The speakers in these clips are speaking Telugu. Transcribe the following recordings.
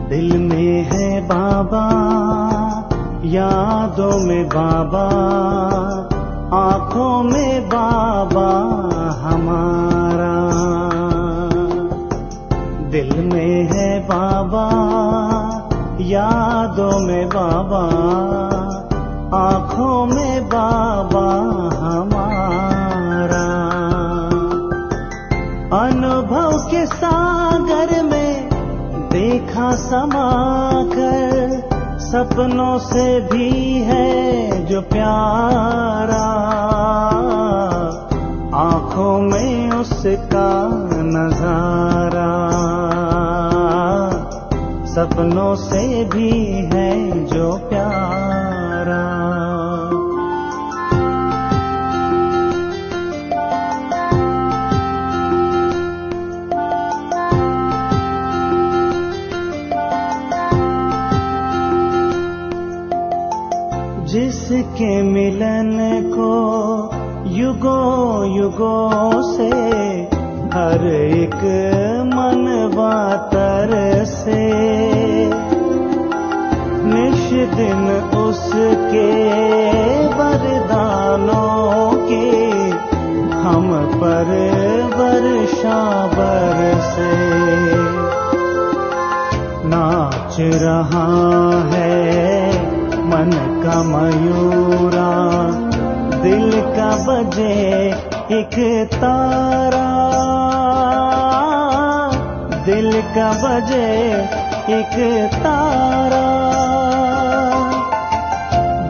दिल में है बाबा, यादों में बाबा, आँखों में बाबा हमारा। दिल में है बाबा, यादों में बाबा, आँखों में बाबा हमारा। अनुभव के सागर में देखा समाकर, सपनों से भी है जो प्यारा। आँखों में उसका नजारा, सपनों से भी है जो प्यारा। जिसके मिलन को युगों युगों से हर एक मनवा तरसे, निश दिन उसके वरदानों के हम पर वर्षा बरसे। नाच रहा है मन का मयूरा, दिल का बजे एक तारा, दिल का बजे एक तारा।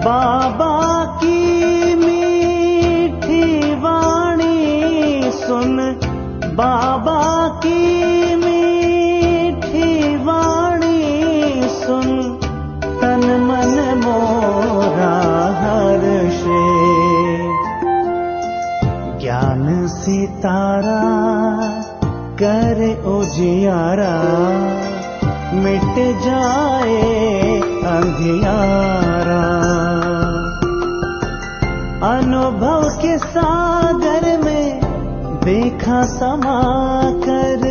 बाबा की मीठी वाणी सुन, बाबा की मीठी वाणी सुन, तन मन मोरा हर्षे। ज्ञान सितारा करे उजियारा, मिट जाए अंधियारा। अनुभव के सागर में देखा समाकर,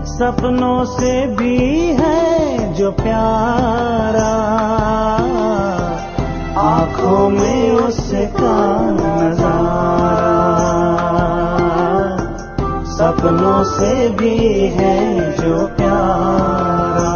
सपनों से भी है जो प्यारा। आँखों में उसका नजारा, सपनों से भी है जो प्यारा।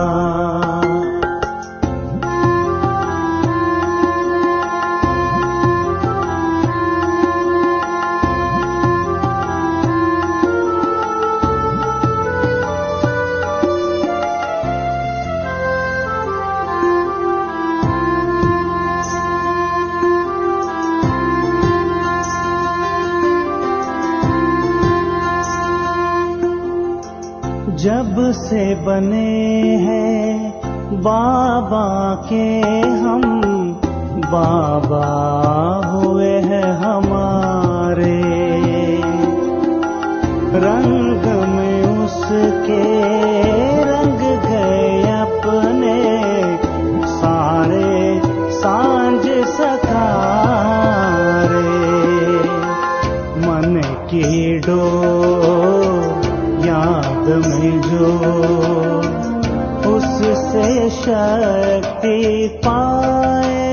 जब से बने हैं बाबा के हम, बाबा हुए हैं हमारे। रंग में उसके रंग गए अपने सारे सांझ सकारे। मन की डोर याद में जो उससे शक्ति पाए,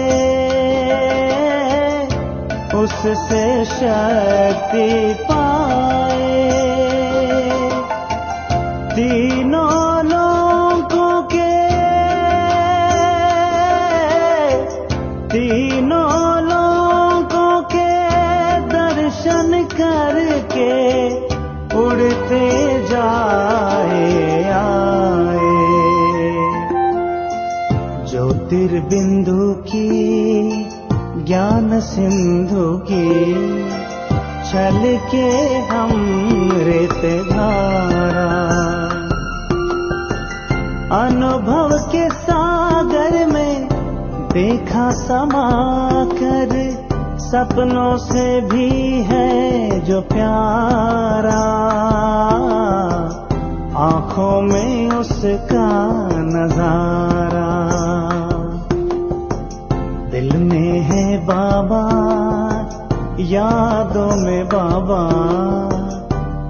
उससे शक्ति पाए। तीनों लोगों के, तीनों लोगों के दर्शन करके उड़ते जाए आए। ज्योतिर्बिंदु की ज्ञान सिंधु की छल के हम रेत धारा। अनुभव के सागर में देखा समाकर, सपनों से भी है जो प्यारा। आँखों में उसका नजारा, दिल में है बाबा, यादों में बाबा,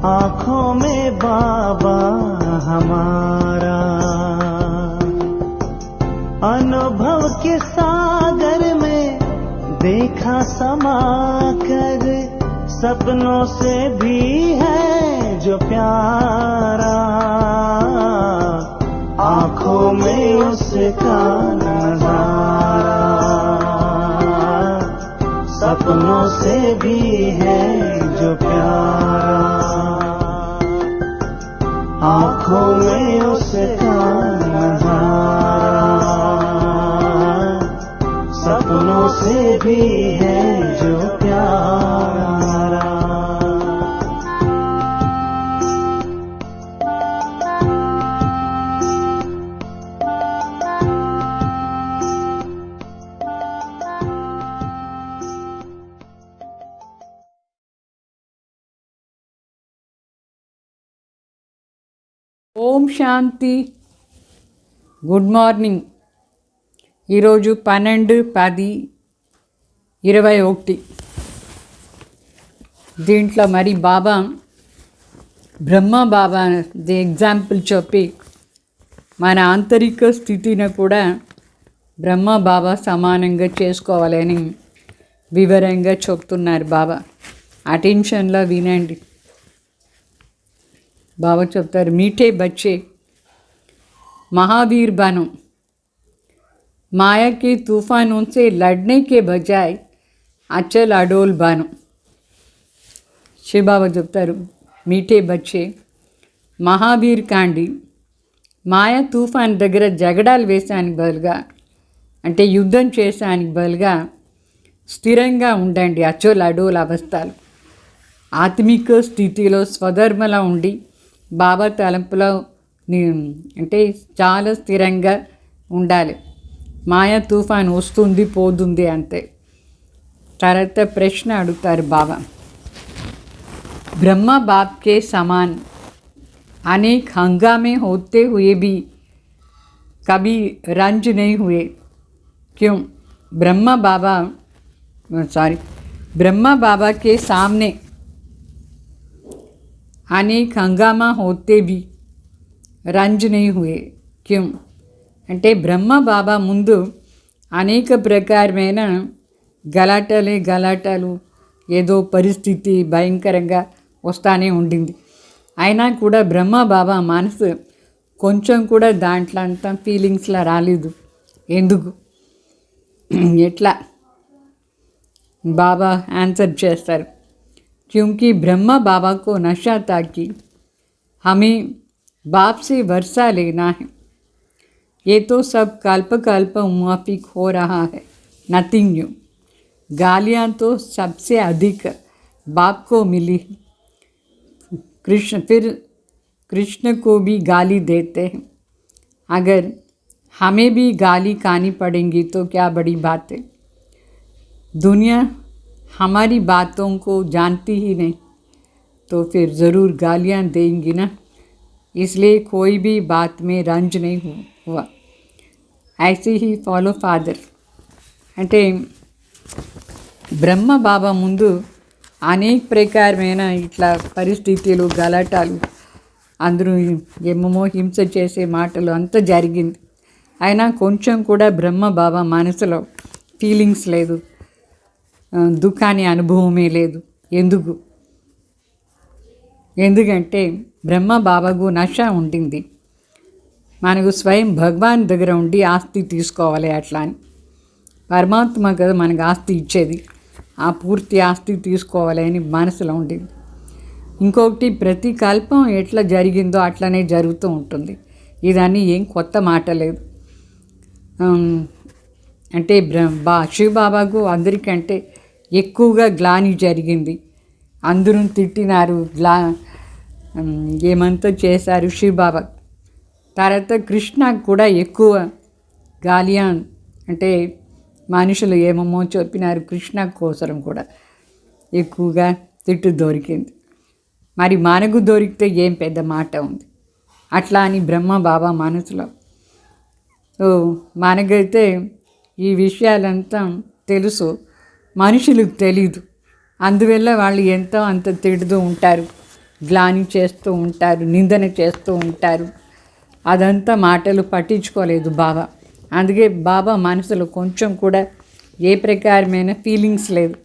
आँखों में बाबा हमारा। समा कर सपनों से भी है जो प्यारा, आंखों में उसका नजारा सपनों से भी है जो प्यारा, आंखों में उसका नजारा सपनों से भी है जो प्यारा। ఓం శాంతి. Good morning. ఈరోజు 12/10/21. దీంట్లో మరి బాబా బ్రహ్మ బాబా ఎగ్జాంపుల్ చెప్పి మన ఆంతరిక స్థితిని కూడా బ్రహ్మ బాబా సమానంగా చేసుకోవాలని వివరంగా చెప్తున్నారు బాబా. అటెన్షన్లో వినండి. बाबा चुप्तार, मीठे बच्चे महावीर बनो, माया के तूफानों से लड़ने के बजाय अचल अडोल बनो. शिव बाबा चुप्तार, मीठे बच्चे महावीर कांडी, माया तूफान दग्गर जगडाल वेसानिकि बदुलुगा అంటే యుద్ధం చేసానికి బదులుగా స్థిరంగా ఉండండి. అచల్ అడోల్ అవస్థలు ఆత్మిక స్థితిలో స్వధర్మలా ఉండి బాబా తలంపులో అంటే చాలా స్థిరంగా ఉండాలి. మాయా తుఫాన్ వస్తుంది పోతుంది అంతే. తర్వాత ప్రశ్న అడుగుతారు బాబా, ब्रह्मा बाप के समान अनेक हंगामे होते हुए भी कभी रंज नहीं हुए क्यों? ब्रह्मा बाबा के सामने अनेक हंगामा होते भी रंज नहीं हुए क्यों? అంటే బ్రహ్మ బాబా ముందు అనేక ప్రకారమైన గలాటాలు ఏదో పరిస్థితి భయంకరంగా వస్తానే ఉండింది. అయినా కూడా బ్రహ్మ బాబా మనసు కొంచెం కూడా దాంట్లో అంతా ఫీలింగ్స్లా రాలేదు. ఎందుకు? ఎట్లా? బాబా ఆన్సర్ చేస్తారు, क्योंकि ब्रह्मा बाबा को नशा था कि हमें बाप से वर्षा लेना है. ये तो सब कल्प मुआफिक हो रहा है, नथिंग न्यू. गालियाँ तो सबसे अधिक बाप को मिली. कृष्ण को भी गाली देते हैं. अगर हमें भी गाली खानी पड़ेंगी तो क्या बड़ी बात है. दुनिया हमारी बातों को जानती ही नहीं तो फिर ज़रूर गालियाँ देंगी ना. इसलिए कोई भी बात में रंज नहीं हुआ. ऐसे ही फॉलो फादर. అంటే బ్రహ్మ బాబా ముందు అనేక ప్రకారమైన ఇట్లా పరిస్థితులు గలాటాలు అందరూ ఏమేమో హింస చేసే మాటలు అంతా జరిగింది. అయినా కొంచెం కూడా బ్రహ్మ బాబా మనసులో ఫీలింగ్స్ లేదు, దుఃఖాన్ని అనుభవమే లేదు. ఎందుకంటే బ్రహ్మ బాబాకు నష ఉండింది. మనకు స్వయం భగవాన్ దగ్గర ఉండి ఆస్తి తీసుకోవాలి అట్లా అని. పరమాత్మ కదా మనకు ఆస్తి ఇచ్చేది, ఆ పూర్తి ఆస్తి తీసుకోవాలి అని మనసులో ఉండింది. ఇంకొకటి, ప్రతి కల్పం ఎట్లా జరిగిందో అట్లనే జరుగుతూ ఉంటుంది. ఇదన్నీ ఏం కొత్త మాట లేదు. అంటే శివ బాబాకు అందరికంటే ఎక్కువగా గ్లాని జరిగింది. అందరూ తిట్టినారు, ఏమంతా చేశారు శివ బాబా. తర్వాత కృష్ణకు కూడా ఎక్కువ గాలియాన్ అంటే మనుషులు ఏమేమో చెప్పినారు, కృష్ణ కోసరం కూడా ఎక్కువగా తిట్టు దొరికింది. మరి మనకు దొరికితే ఏం పెద్ద మాట ఉంది. అట్లా అని బ్రహ్మ బాబా మనసులో. సో మనకైతే ఈ విషయాలంతా తెలుసు, మనుషులకు తెలీదు. అందువల్ల వాళ్ళు ఎంతో అంత తిడుతూ ఉంటారు, గ్లాని చేస్తూ ఉంటారు, నిందన చేస్తూ ఉంటారు. అదంతా మాటలు పట్టించుకోలేదు బాబా. అందుకే బాబా మనసులో కొంచెం కూడా ఏ ప్రకారమైన ఫీలింగ్స్ లేదు.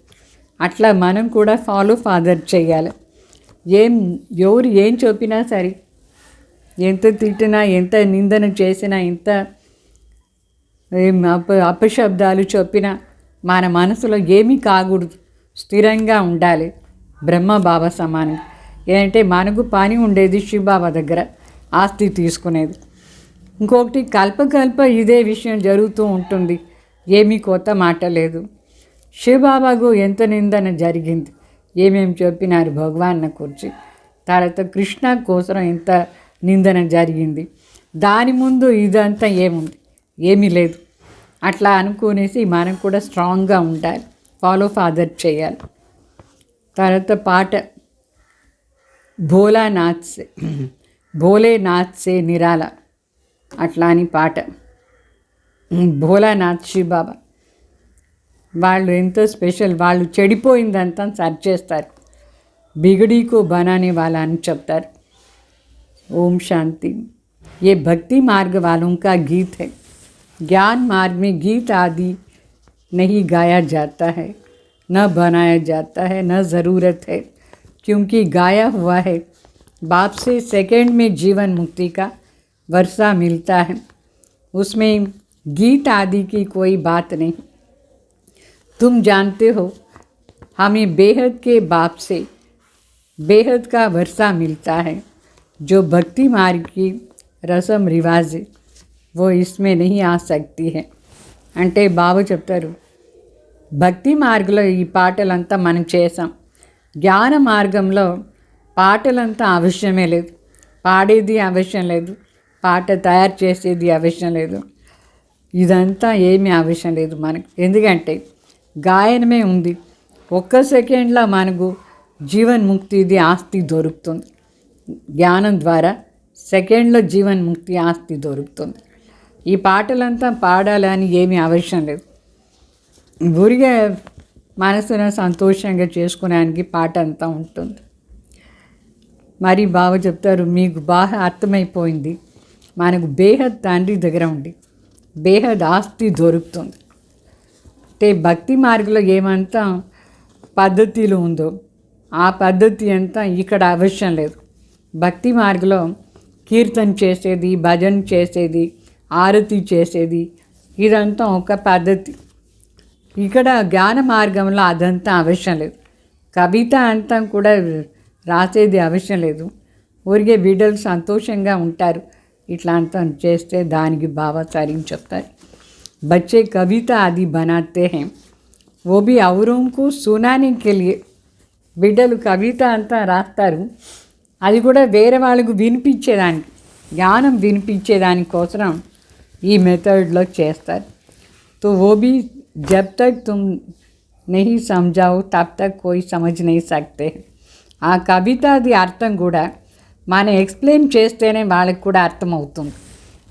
అట్లా మనం కూడా ఫాలో ఫాదర్ చేయాలి. ఎవరు ఏం చెప్పినా సరే, ఎంత తిట్టినా, ఎంత నిందన చేసినా, ఎంత అపశబ్దాలు చెప్పినా మన మనసులో ఏమీ కాకూడదు, స్థిరంగా ఉండాలి. బ్రహ్మ బాబా సమానం. ఏంటంటే మనకు పని ఉండేది శివబాబా దగ్గర ఆస్తి తీసుకునేది. ఇంకొకటి కల్ప ఇదే విషయం జరుగుతూ ఉంటుంది, ఏమీ కొత్త మాట లేదు. శివబాబాకు ఎంత నిందన జరిగింది, ఏమేమి చెప్పినారు భగవాన్ గురించి. తర్వాత కృష్ణ కోసం ఎంత నిందన జరిగింది. దాని ముందు ఇదంతా ఏముంది, ఏమీ లేదు. అట్లా అనుకునేసి మనం కూడా స్ట్రాంగ్గా ఉండాలి, ఫాలో ఫాదర్ చేయాలి. తర్వాత పాట భోలేనాథ్ సే నిరాల అట్లా అని పాట. భోలానాథ్ శివబాబా వాళ్ళు ఎంతో స్పెషల్. వాళ్ళు చెడిపోయిందంతా సరి చేస్తారు. బిగడీకు బనానే వాళ్ళ అని చెప్తారు. ओम शांति। ये भक्ति मार्ग वालों का गीत है। ज्ञान मार्ग में गीत आदि नहीं गाया जाता है, न बनाया जाता है, न ज़रूरत है, क्योंकि गाया हुआ है। बाप से सेकंड में जीवन मुक्ति का वर्षा मिलता है, उसमें गीत आदि की कोई बात नहीं। तुम जानते हो हमें बेहद के बाप से बेहद का वर्षा मिलता है। जो भक्ति मार्ग की रसम रिवाज वो इसमें नहीं आ सकती है। అంటే బాబు చెప్తారు, భక్తి మార్గంలో ఈ పాటలంతా మనం చేసాం, జ్ఞాన మార్గంలో పాటలంతా అవసరమే లేదు, పాడేది అవసరం లేదు, పాట తయారు చేసేది అవసరం లేదు, ఇదంతా ఏమీ అవసరం లేదు మనకు. ఎందుకంటే గాయనమే ఉంది. ఒక్క సెకండ్లో మనకు జీవన్ముక్తిది ఆస్తి దొరుకుతుంది. జ్ఞానం ద్వారా సెకండ్లో జీవన్ముక్తి ఆస్తి దొరుకుతుంది. ఈ పాటలంతా పాడాలని ఏమీ అవసరం లేదు. ఊరిగా మనసును సంతోషంగా చేసుకోవడానికి పాట అంతా ఉంటుంది. మరి బాబా చెప్తారు, మీకు బాగా అర్థమైపోయింది, మనకు బేహద్ తండ్రి దగ్గర ఉండి బేహద్ ఆస్తి దొరుకుతుంది. అంటే భక్తి మార్గంలో ఏమంతా పద్ధతిలో ఉందో ఆ పద్ధతి అంతా ఇక్కడ అవసరం లేదు. భక్తి మార్గంలో కీర్తన చేసేది, భజన చేసేది, ఆరతి చేసేది, ఇదంతా ఒక పద్ధతి. ఇక్కడ జ్ఞాన మార్గంలో అదంతా అవసరం లేదు. కవిత అంతా కూడా రాసేది అవసరం లేదు. ఊరికే బిడ్డలు సంతోషంగా ఉంటారు ఇట్లా అంతా చేస్తే. దానికి బాబా సరిని చెప్తారు, बच्चे कविता आदि बनाते हैं, वो भी औरों को सुनाने के लिए. బిడ్డలు కవిత అంతా రాస్తారు, అది కూడా వేరే వాళ్ళకు వినిపించేదానికి, జ్ఞానం వినిపించేదానికోసం ఈ మెథడ్లో చేస్తారు. तो वो भी जब तक तुम नहीं समझाओ तब तक कोई समझ नहीं सकते. ఆ కవితది అర్థం కూడా మనం ఎక్స్ప్లెయిన్ చేస్తేనే వాళ్ళకి కూడా అర్థమవుతుంది.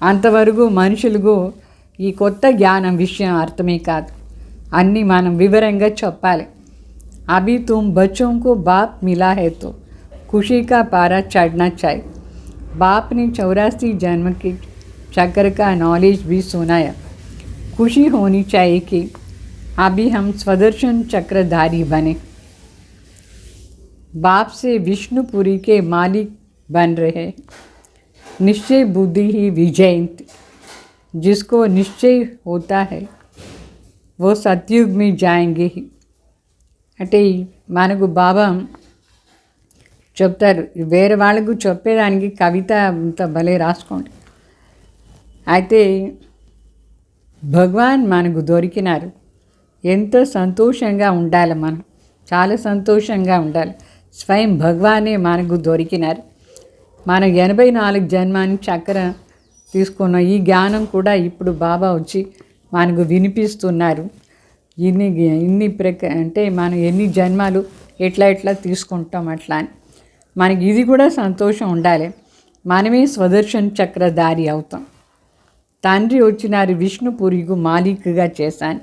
అంతవరకు మనుషులకు ఈ కొత్త జ్ఞానం విషయం అర్థమే కాదు, అన్నీ మనం వివరంగా చెప్పాలి. अभी तुम बच्चों को बाप मिला है तो खुशी का पारा चढ़ना चाहिए. बाप ने 84 जन्म के चक्र का नॉलेज भी सुनाया. खुशी होनी चाहिए कि अभी हम स्वदर्शन चक्रधारी बने, बाप से विष्णुपुरी के मालिक बन रहे. निश्चय बुद्धि ही विजयंती. जिसको निश्चय होता है वो सतयुग में जाएंगे ही. అంటే మనకు బాబా చెప్తారు, వేరే వాళ్ళకు చెప్పేదానికి కవిత అంత భలే రాసుకోండి. అయితే భగవాన్ మనకు దొరికినారు, ఎంతో సంతోషంగా ఉండాలి, మనం చాలా సంతోషంగా ఉండాలి. స్వయం భగవానే మనకు దొరికినారు. మనం 84 జన్మాన్ని చక్ర తీసుకున్న ఈ జ్ఞానం కూడా ఇప్పుడు బాబా వచ్చి మనకు వినిపిస్తున్నారు. ఇన్ని అంటే మనం ఎన్ని జన్మాలు ఎట్లా తీసుకుంటాం అట్లా అని మనకి ఇది కూడా సంతోషం ఉండాలి. మనమే స్వదర్శన్ చక్రధారి అవుతాం. తండ్రి వచ్చినారు విష్ణుపురికి మాలిక్గా చేశాను.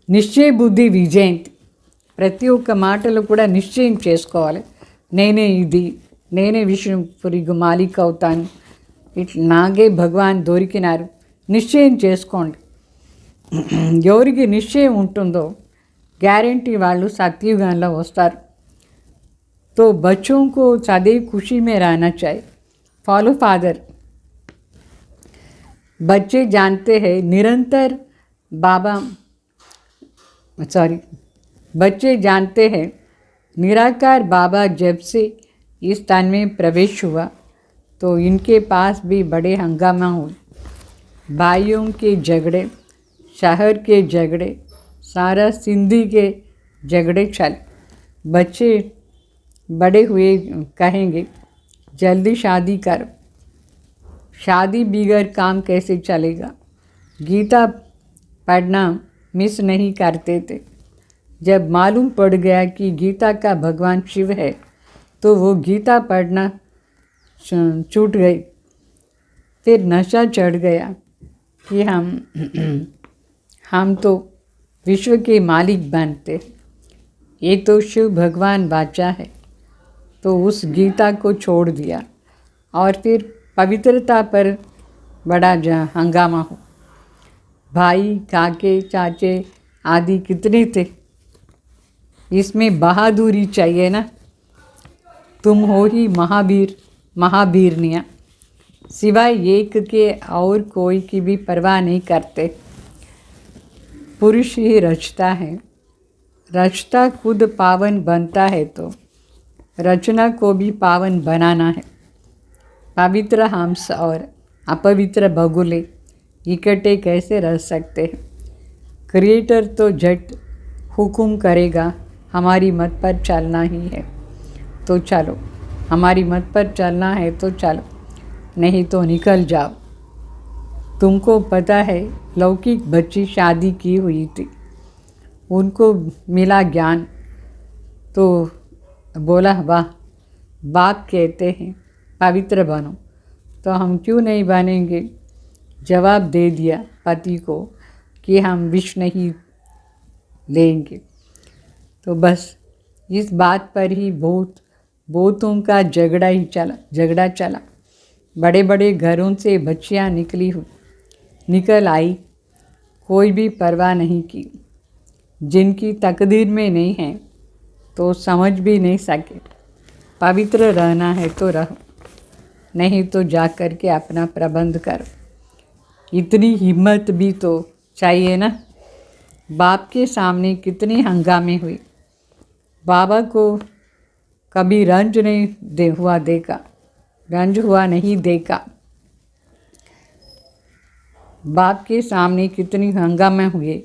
నిశ్చయ బుద్ధి విజయంతి. ప్రతి ఒక్క మాటలు కూడా నిశ్చయం చేసుకోవాలి, నేనే విష్ణుపురికి మాలిక్ అవుతాను, ఇట్లా నాగే భగవాన్ దొరికినారు, నిశ్చయం చేసుకోండి. ఎవరికి నిశ్చయం ఉంటుందో గ్యారంటీ వాళ్ళు సత్యుగంలో వస్తారు. तो बच्चों को सदैव खुशी में रहना चाहिए. Follow father. बच्चे जानते हैं निरंतर बच्चे जानते हैं निराकार बाबा जब से इस तन में प्रवेश हुआ तो इनके पास भी बड़े हंगामा हुए. भाइयों के झगड़े, शहर के झगड़े, सारा सिंधी के झगड़े चले. बच्चे बड़े हुए कहेंगे जल्दी शादी करो. शादी बिगैर काम कैसे चलेगा. गीता पढ़ना मिस नहीं करते थे. जब मालूम पड़ गया कि गीता का भगवान शिव है तो वो गीता पढ़ना छूट गई. फिर नशा चढ़ गया कि हम तो विश्व के मालिक बनते. ये तो शिव भगवान बाचा है. तो उस गीता को छोड़ दिया और फिर पवित्रता पर बड़ा हंगामा हो. भाई, काके, चाचे आदि कितने थे. इसमें बहादुरी चाहिए ना. तुम हो ही महावीरनिया. सिवाय एक के और कोई की भी परवाह नहीं करते. पुरुष ही रचता है. रचता खुद पावन बनता है तो रचना को भी पावन बनाना है. पवित्र हंस और अपवित्र बगुले इकट्ठे कैसे रह सकते हैं. क्रिएटर तो झट हुक्म करेगा हमारी मत पर चलना ही है तो चलो. हमारी मत पर चलना है तो चलो, नहीं तो निकल जाओ. तुमको पता है लौकिक बच्ची शादी की हुई थी. उनको मिला ज्ञान तो बोला वाह, बाप कहते हैं पवित्र बनो तो हम क्यों नहीं बनेंगे. जवाब दे दिया पति को कि हम विष नहीं लेंगे. तो बस इस बात पर ही बहुतों का झगड़ा चला. बड़े बड़े घरों से बच्चियां निकल आई. कोई भी परवाह नहीं की. जिनकी तकदीर में नहीं है तो समझ भी नहीं सके. पवित्र रहना है तो रहो, नहीं तो जा कर के अपना प्रबंध करो. इतनी हिम्मत भी तो चाहिए ना. बाप के सामने कितनी हंगामे हुई. बाबा को कभी रंज हुआ नहीं देखा. बाप के सामने कितनी हंगामे हुए.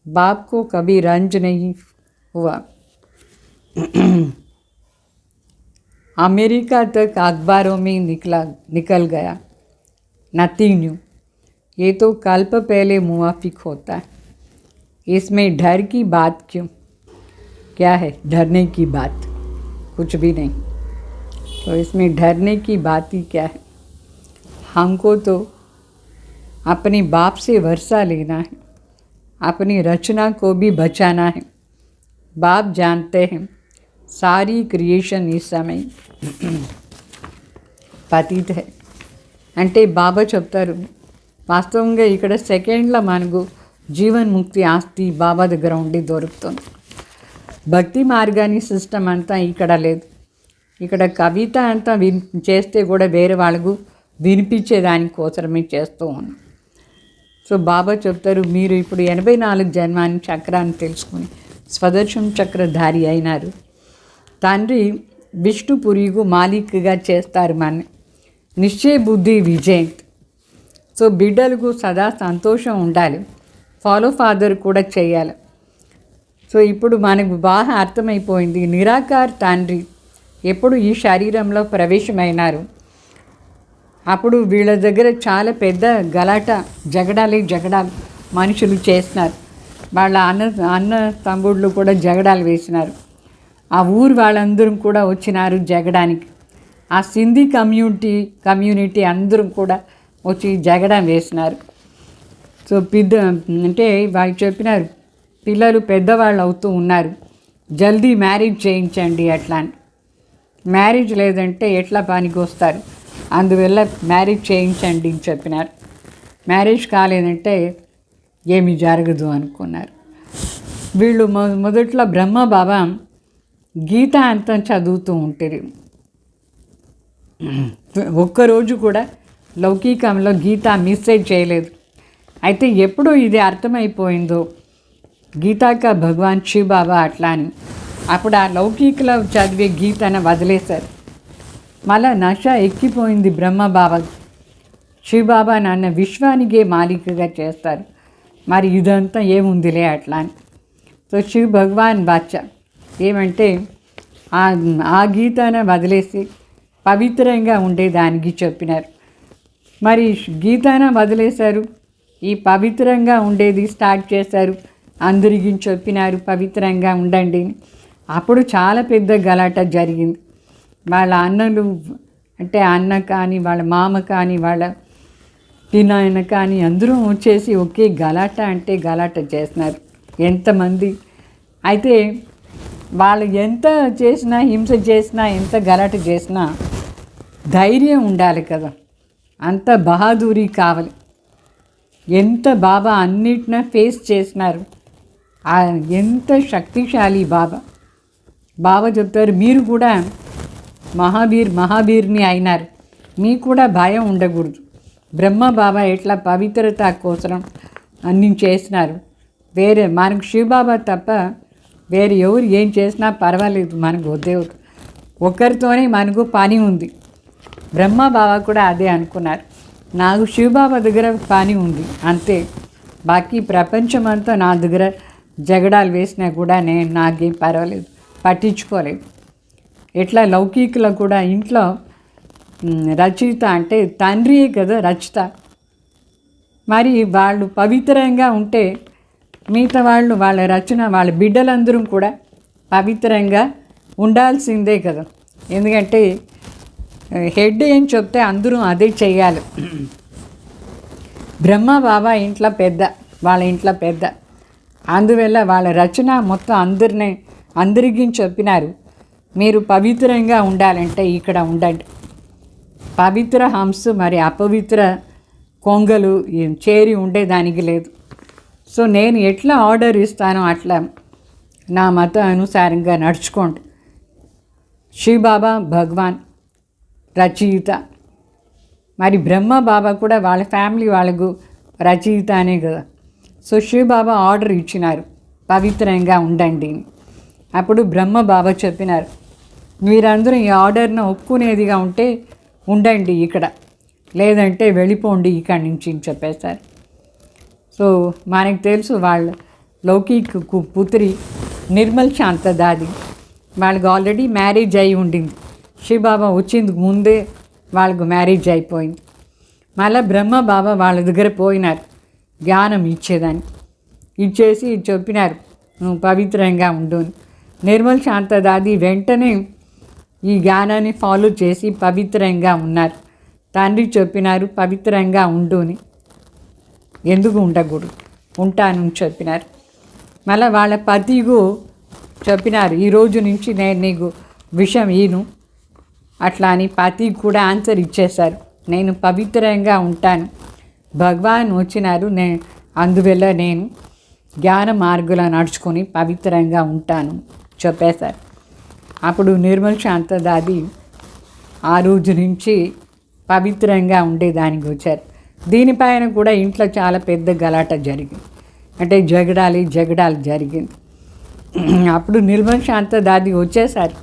बाप को कभी रंज नहीं हुआ. अमेरिका तक अखबारों में निकल गया. Nothing new. ये तो कल्प पहले मुवाफिक होता है. इसमें डर की बात क्यों. क्या है डरने की बात. कुछ भी नहीं. तो इसमें डरने की बात ही क्या है. हमको तो अपने बाप से वर्षा लेना है. अपनी रचना को भी बचाना है. बाप जानते हैं सारी क्रिएशन इस समय పతిత है. అంటే బాబా చెప్తారు వాస్తవంగా ఇక్కడ సెకండ్లో మనకు జీవన్ముక్తి ఆస్తి బాబా దగ్గర ఉండి దొరుకుతుంది. భక్తి మార్గాన్ని సిస్టమ్ అంతా ఇక్కడ లేదు. ఇక్కడ కవిత అంతా చేస్తే కూడా వేరే వాళ్ళకు వినిపించేదానికోసమే చేస్తూ ఉన్నాం. సో బాబా చెప్తారు మీరు ఇప్పుడు 84 జన్మాన్ని చక్రాన్ని తెలుసుకుని స్వదర్శం చక్రధారి అయినారు. తండ్రి విష్ణుపురిగు మాలిక్గా చేస్తారు. మన నిశ్చయ బుద్ధి విజయంత్. సో బిడ్డలకు సదా సంతోషం ఉండాలి. ఫాలో ఫాదర్ కూడా చేయాలి. సో ఇప్పుడు మనకు బాగా అర్థమైపోయింది నిరాకార్ తండ్రి ఎప్పుడు ఈ శరీరంలో ప్రవేశమైనారు. అప్పుడు వీళ్ళ దగ్గర చాలా పెద్ద జగడాలు మనుషులు చేస్తున్నారు. వాళ్ళ అన్న తమ్ముళ్ళు కూడా జగడాలు వేసినారు. ఆ ఊరు వాళ్ళందరం కూడా వచ్చినారు జగడానికి. ఆ సింధీ కమ్యూనిటీ అందరం కూడా వచ్చి జగడం వేసినారు. సో అంటే వాళ్ళు చెప్పినారు పిల్లలు పెద్దవాళ్ళు అవుతూ ఉన్నారు, జల్దీ మ్యారేజ్ చేయించండి అట్లా అని. మ్యారేజ్ లేదంటే ఎట్లా పనికి వస్తారు, అందువల్ల మ్యారేజ్ చేయించండి అని చెప్పినారు. మ్యారేజ్ కాలేదంటే ఏమీ జరగదు అనుకున్నారు. వీళ్ళు మొదట్లో బ్రహ్మ బాబా గీత అంతం చదువుతూ ఉంటారు. ఒక్కరోజు కూడా లౌకికంలో గీత మిస్సేజ్ చేయలేదు. అయితే ఎప్పుడో ఇది అర్థమైపోయిందో గీతాక భగవాన్ శివ బాబా అట్లా అని, అప్పుడు ఆ లౌకికలో చదివే గీతను వదిలేశారు. మళ్ళా నష ఎక్కిపోయింది బ్రహ్మ బాబా. శివబాబా నన్ను విశ్వానికే మాలికగా చేస్తారు, మరి ఇదంతా ఏముందిలే అట్లా అని. సో శివ భగవాన్ బాచా ఏమంటే ఆ గీతను వదిలేసి పవిత్రంగా ఉండేదానికి చెప్పినారు. మరి గీతను వదిలేశారు, ఈ పవిత్రంగా ఉండేది స్టార్ట్ చేశారు. అందరికీ చెప్పినారు పవిత్రంగా ఉండండి. అప్పుడు చాలా పెద్ద గలాట జరిగింది. వాళ్ళ అన్నలు అంటే అన్న కానీ వాళ్ళ మామ కానీ వాళ్ళ పినాయన కానీ అందరూ వచ్చేసి ఒకే గలాట అంటే గలాట చేస్తున్నారు ఎంతమంది. అయితే వాళ్ళు ఎంత చేసినా హింస చేసినా ఎంత గలాట చేసినా ధైర్యం ఉండాలి కదా, అంత బహాదూరి కావాలి. ఎంత బాబా అన్నిటిని ఫేస్ చేసినారు, ఎంత శక్తిశాలి బాబా. బాబా చెప్తారు మీరు కూడా మహావీర్ని అయినారు, మీకు కూడా భయం ఉండకూడదు. బ్రహ్మ బాబా ఎట్లా పవిత్రత కోసం అన్ని చేసినారు. వేరే మనకు శివబాబా తప్ప వేరే ఎవరు ఏం చేసినా పర్వాలేదు, మనకు దేవుడు ఒక్కరితోనే మనకు పని ఉంది. బ్రహ్మ బాబా కూడా అదే అనుకున్నారు, నాకు శివబాబా దగ్గర పని ఉంది అంతే, బాకీ ప్రపంచమంతా నా దగ్గర జగడాలు వేసినా కూడా నాకేం పర్వాలేదు, పట్టించుకోలేదు. ఎట్లా లౌకికులు కూడా ఇంట్లో రచయిత అంటే తండ్రియే కదా రచిత. మరి వాళ్ళు పవిత్రంగా ఉంటే మిగతా వాళ్ళ రచన వాళ్ళ బిడ్డలందరూ కూడా పవిత్రంగా ఉండాల్సిందే కదా. ఎందుకంటే హెడ్ ఏం చెప్తే అందరూ అదే చెయ్యాలి. బ్రహ్మ బాబా ఇంట్లో పెద్ద, వాళ్ళ ఇంట్లో పెద్ద, అందువల్ల వాళ్ళ రచన మొత్తం అందరికీ చెప్పినారు, మీరు పవిత్రంగా ఉండాలంటే ఇక్కడ ఉండండి. పవిత్ర హంస మరి అపవిత్ర కొంగలు చేరి ఉండేదానికి లేదు. సో నేను ఎట్లా ఆర్డర్ ఇస్తానో అట్లా నా మత అనుసారంగా నడుచుకోండి. శివబాబా భగవాన్ రచయిత, మరి బ్రహ్మ బాబా కూడా వాళ్ళ ఫ్యామిలీ వాళ్ళకు రచయిత అనే కదా. సో శివబాబా ఆర్డర్ ఇచ్చినారు పవిత్రంగా ఉండండి. అప్పుడు బ్రహ్మ బాబా చెప్పినారు, మీరందరూ ఈ ఆర్డర్ను ఒప్పుకునేదిగా ఉంటే ఉండండి ఇక్కడ, లేదంటే వెళ్ళిపోండి ఇక్కడి నుంచి అని చెప్పేశారు. సో మనకు తెలుసు వాళ్ళ లౌకిక్ పుత్రి నిర్మల్ శాంత దాది, వాళ్ళకి ఆల్రెడీ మ్యారేజ్ అయి ఉండింది. శివబాబా వచ్చేందుకు ముందే వాళ్ళకు మ్యారేజ్ అయిపోయింది. మళ్ళీ బ్రహ్మ బాబా వాళ్ళ దగ్గర పోయినారు జ్ఞానం ఇచ్చేదాన్ని, ఇచ్చేసి చెప్పినారు నువ్వు పవిత్రంగా ఉండు. నిర్మల్ శాంత దాది వెంటనే ఈ జ్ఞానాన్ని ఫాలో చేసి పవిత్రంగా ఉన్నారు. తండ్రి చెప్పినారు పవిత్రంగా ఉండుని, ఎందుకు ఉండకూడదు, ఉంటాను చెప్పినారు. మళ్ళీ వాళ్ళ పతికు చెప్పినారు ఈరోజు నుంచి నేను నీకు విషం ఈను అట్లా అని. పతికి కూడా ఆన్సర్ ఇచ్చేశారు, నేను పవిత్రంగా ఉంటాను, భగవాన్ వచ్చినారు, అందువల్ల నేను జ్ఞాన మార్గంలో నడుచుకొని పవిత్రంగా ఉంటాను చెప్పేశారు. అప్పుడు నిర్మల్ శాంత దాది ఆ రోజు నుంచి పవిత్రంగా ఉండేదానికి వచ్చారు. దీనిపైన కూడా ఇంట్లో చాలా పెద్ద గలాట జరిగింది, అంటే జగడాలు జరిగింది. అప్పుడు నిర్మల్ శాంత దాది వచ్చేసారు,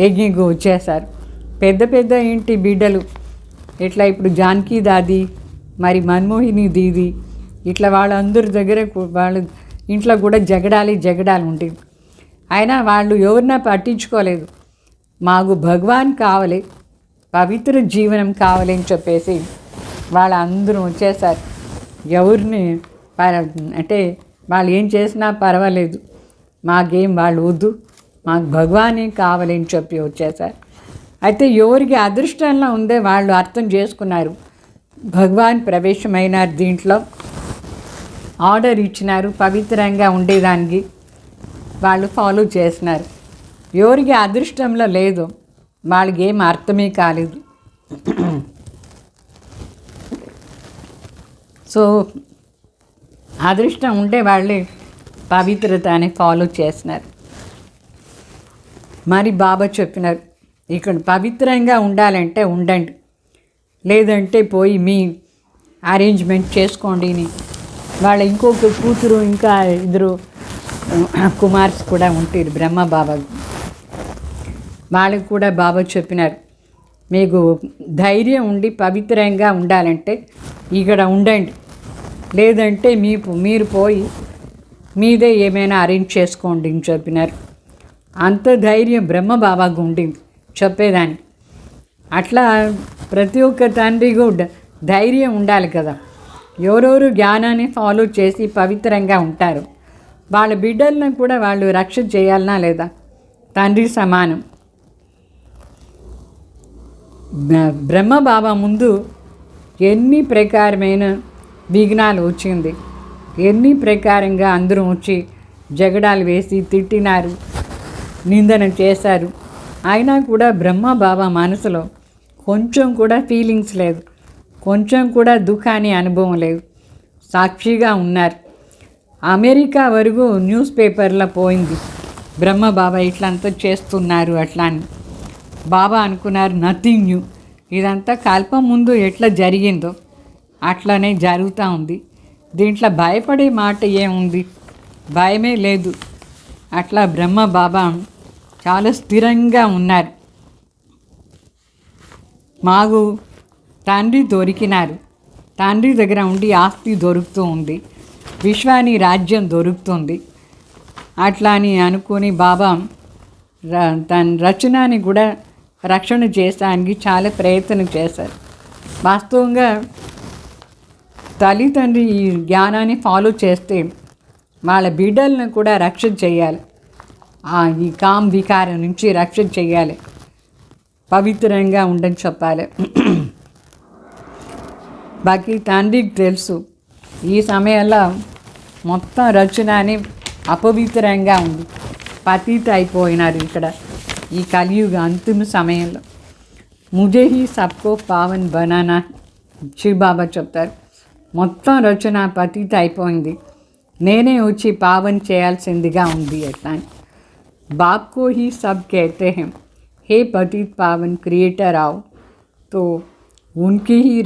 యజ్ఞకు వచ్చేసారు. పెద్ద ఇంటి బిడ్డలు ఇట్లా ఇప్పుడు జానకి దాది మరి మన్మోహిని దీది ఇట్లా వాళ్ళందరి దగ్గర వాళ్ళ ఇంట్లో కూడా జగడాలు ఉండేవి. అయినా వాళ్ళు ఎవరినా పట్టించుకోలేదు, మాకు భగవాన్ కావాలి, పవిత్ర జీవనం కావాలి అని చెప్పేసి వాళ్ళందరూ వచ్చేసారు. ఎవరిని అంటే వాళ్ళు ఏం చేసినా పర్వాలేదు, మాకేం వాళ్ళు వద్దు, మాకు భగవానే కావాలి అని చెప్పి వచ్చేసారు. అయితే ఎవరికి అదృష్టంలో ఉందే వాళ్ళు అర్థం చేసుకున్నారు, భగవాన్ ప్రవేశమైనారు, దీంట్లో ఆర్డర్ ఇచ్చినారు పవిత్రంగా ఉండేదానికి, వాళ్ళు ఫాలో చేసినారు. ఎవరికి అదృష్టంలో లేదు వాళ్ళకి ఏం అర్థమే కాలేదు. సో అదృష్టం ఉంటే వాళ్ళే పవిత్రతని ఫాలో చేస్తున్నారు. మరి బాబా చెప్పినారు, ఇక్కడ పవిత్రంగా ఉండాలంటే ఉండండి, లేదంటే పోయి మీ అరేంజ్మెంట్ చేసుకోండి అని. వాళ్ళ ఇంకొక కూతురు ఇంకా ఇద్దరు కుమార్స్ కూడా ఉంటారు బ్రహ్మ బాబా. వాళ్ళకి కూడా బాబా చెప్పినారు, మీకు ధైర్యం ఉండి పవిత్రంగా ఉండాలంటే ఇక్కడ ఉండండి, లేదంటే మీరు పోయి మీదే ఏమైనా అరేంజ్ చేసుకోండి అని చెప్పినారు. అంత ధైర్యం బ్రహ్మ బాబాకు ఉండింది చెప్పేదాన్ని. అట్లా ప్రతి ఒక్క తండ్రి కూడా ధైర్యం ఉండాలి కదా. ఎవరెవరు జ్ఞానాన్ని ఫాలో చేసి పవిత్రంగా ఉంటారు వాళ్ళ బిడ్డలను కూడా వాళ్ళు రక్షణ చేయాలనా లేదా? తండ్రి సమానం. బ్రహ్మ బాబా ముందు ఎన్ని ప్రకారమైన విఘ్నాలు వచ్చింది, ఎన్ని ప్రకారంగా అందరూ వచ్చి జగడాలు వేసి తిట్టినారు, నిందన చేశారు. అయినా కూడా బ్రహ్మ బాబా మనసులో కొంచెం కూడా ఫీలింగ్స్ లేదు, కొంచెం కూడా దుఃఖాన్ని అనుభవం లేదు, సాక్షిగా ఉన్నారు. అమెరికా వరకు న్యూస్ పేపర్లో పోయింది బ్రహ్మ బాబా ఇట్లంతా చేస్తున్నారు అట్లా అని. బాబా అనుకున్నారు నథింగ్ న్యూ, ఇదంతా కల్పం ముందు ఎట్లా జరిగిందో అట్లనే జరుగుతూ ఉంది, దీంట్లో భయపడే మాట ఏముంది, భయమే లేదు. అట్లా బ్రహ్మ బాబా చాలా స్థిరంగా ఉన్నారు. మాకు తండ్రి దొరికినారు, తండ్రి దగ్గర ఉండి ఆస్తి దొరుకుతూ ఉంది, విశ్వాని రాజ్యం దొరుకుతుంది అట్లా అని అనుకుని బాబా తన రచనని కూడా రక్షణ చేయడానికి చాలా ప్రయత్నం చేశారు. వాస్తవంగా తల్లిదండ్రి ఈ జ్ఞానాన్ని ఫాలో చేస్తే వాళ్ళ బిడ్డలను కూడా రక్షణ చేయాలి, ఈ కామ్ వికారం నుంచి రక్షణ చేయాలి, పవిత్రంగా ఉండని చెప్పాలి. బాకీ తండ్రికి తెలుసు ఈ సమయంలో మొత్తం రచనని అపవిత్రంగా ఉంది, పతిత అయిపోయినారు ఇక్కడ ఈ కలియుగ అంతిమ సమయంలో. ముజే హీ సబ్కో పావన్ బనానా శివ్ బాబా చెప్తారు, మొత్తం రచన పతిత అయిపోయింది, నేనే వచ్చి పావన్ చేయాల్సిందిగా ఉంది అట్లా అని. బాప్కో హీ సబ్ कहते हैं हे पतित पावन क्रिएटर आओ, तो उनकी ही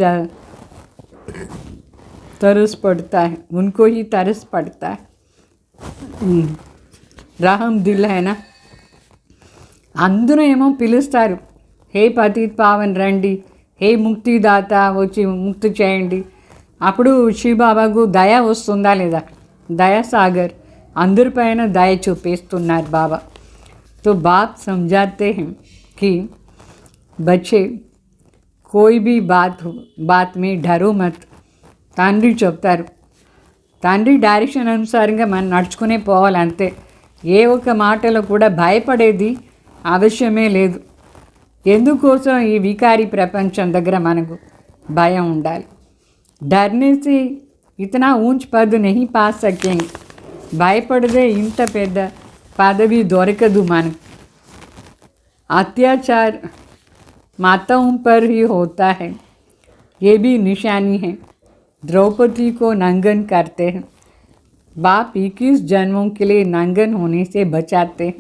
तरस पड़ता है, उनको ही तरस पड़ता है. रहम दिल है ना. అందరూ ఏమో పిలుస్తారు, హే పతిత్ పావన్ రండి, హే ముక్తిదాత వచ్చి ముక్తి చేయండి. అప్పుడు శివబాబాకు దయ వస్తుందా లేదా? దయాసాగర్ అందరిపైన దయ చూపిస్తున్నారు బాబా. तो बाप समझाते हैं कि बच्चे कोई भी बात में डरो मत. తండ్రి చెప్తారు, తండ్రి డైరెక్షన్ అనుసారంగా మనం నడుచుకునే పోవాలి అంతే. ఏ ఒక్క మాటలో కూడా భయపడేది అవశ్యమే లేదు. ఎందుకోసం ఈ వికారి ప్రపంచం దగ్గర మనకు భయం ఉండాలి. डरने से इतना ऊंच पद नहीं पा सकेंगे. భయపడదే ఇంత పెద్ద పదవి దొరకదు మనకు. अत्याचार माताओं पर ही होता है, ये भी निशानी है. द्रौपदी को नंगन करते हैं, बाप 21 जन्मों के लिए नंगन होने से बचाते हैं.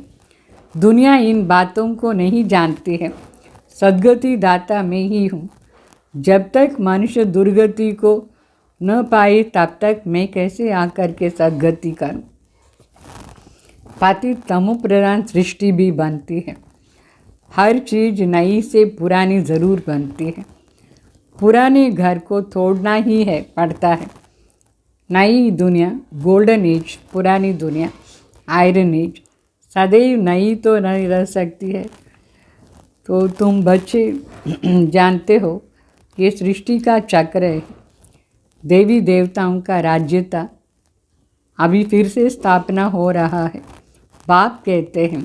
दुनिया इन बातों को नहीं जानती है. सद्गति दाता मैं ही हूँ. जब तक मनुष्य दुर्गति को न पाए तब तक मैं कैसे आकर के सद्गति करूँ. पतित तमो प्रधान सृष्टि भी बनती है. हर चीज़ नई से पुरानी ज़रूर बनती है. पुराने घर को तोड़ना ही है पड़ता है. नई दुनिया गोल्डन एज, पुरानी दुनिया आयरन एज सदैव नई तो नहीं रह सकती है. तो तुम बच्चे जानते हो ये सृष्टि का चक्र है. देवी देवताओं का राज्य था, अभी फिर से स्थापना हो रहा है. बाप कहते हैं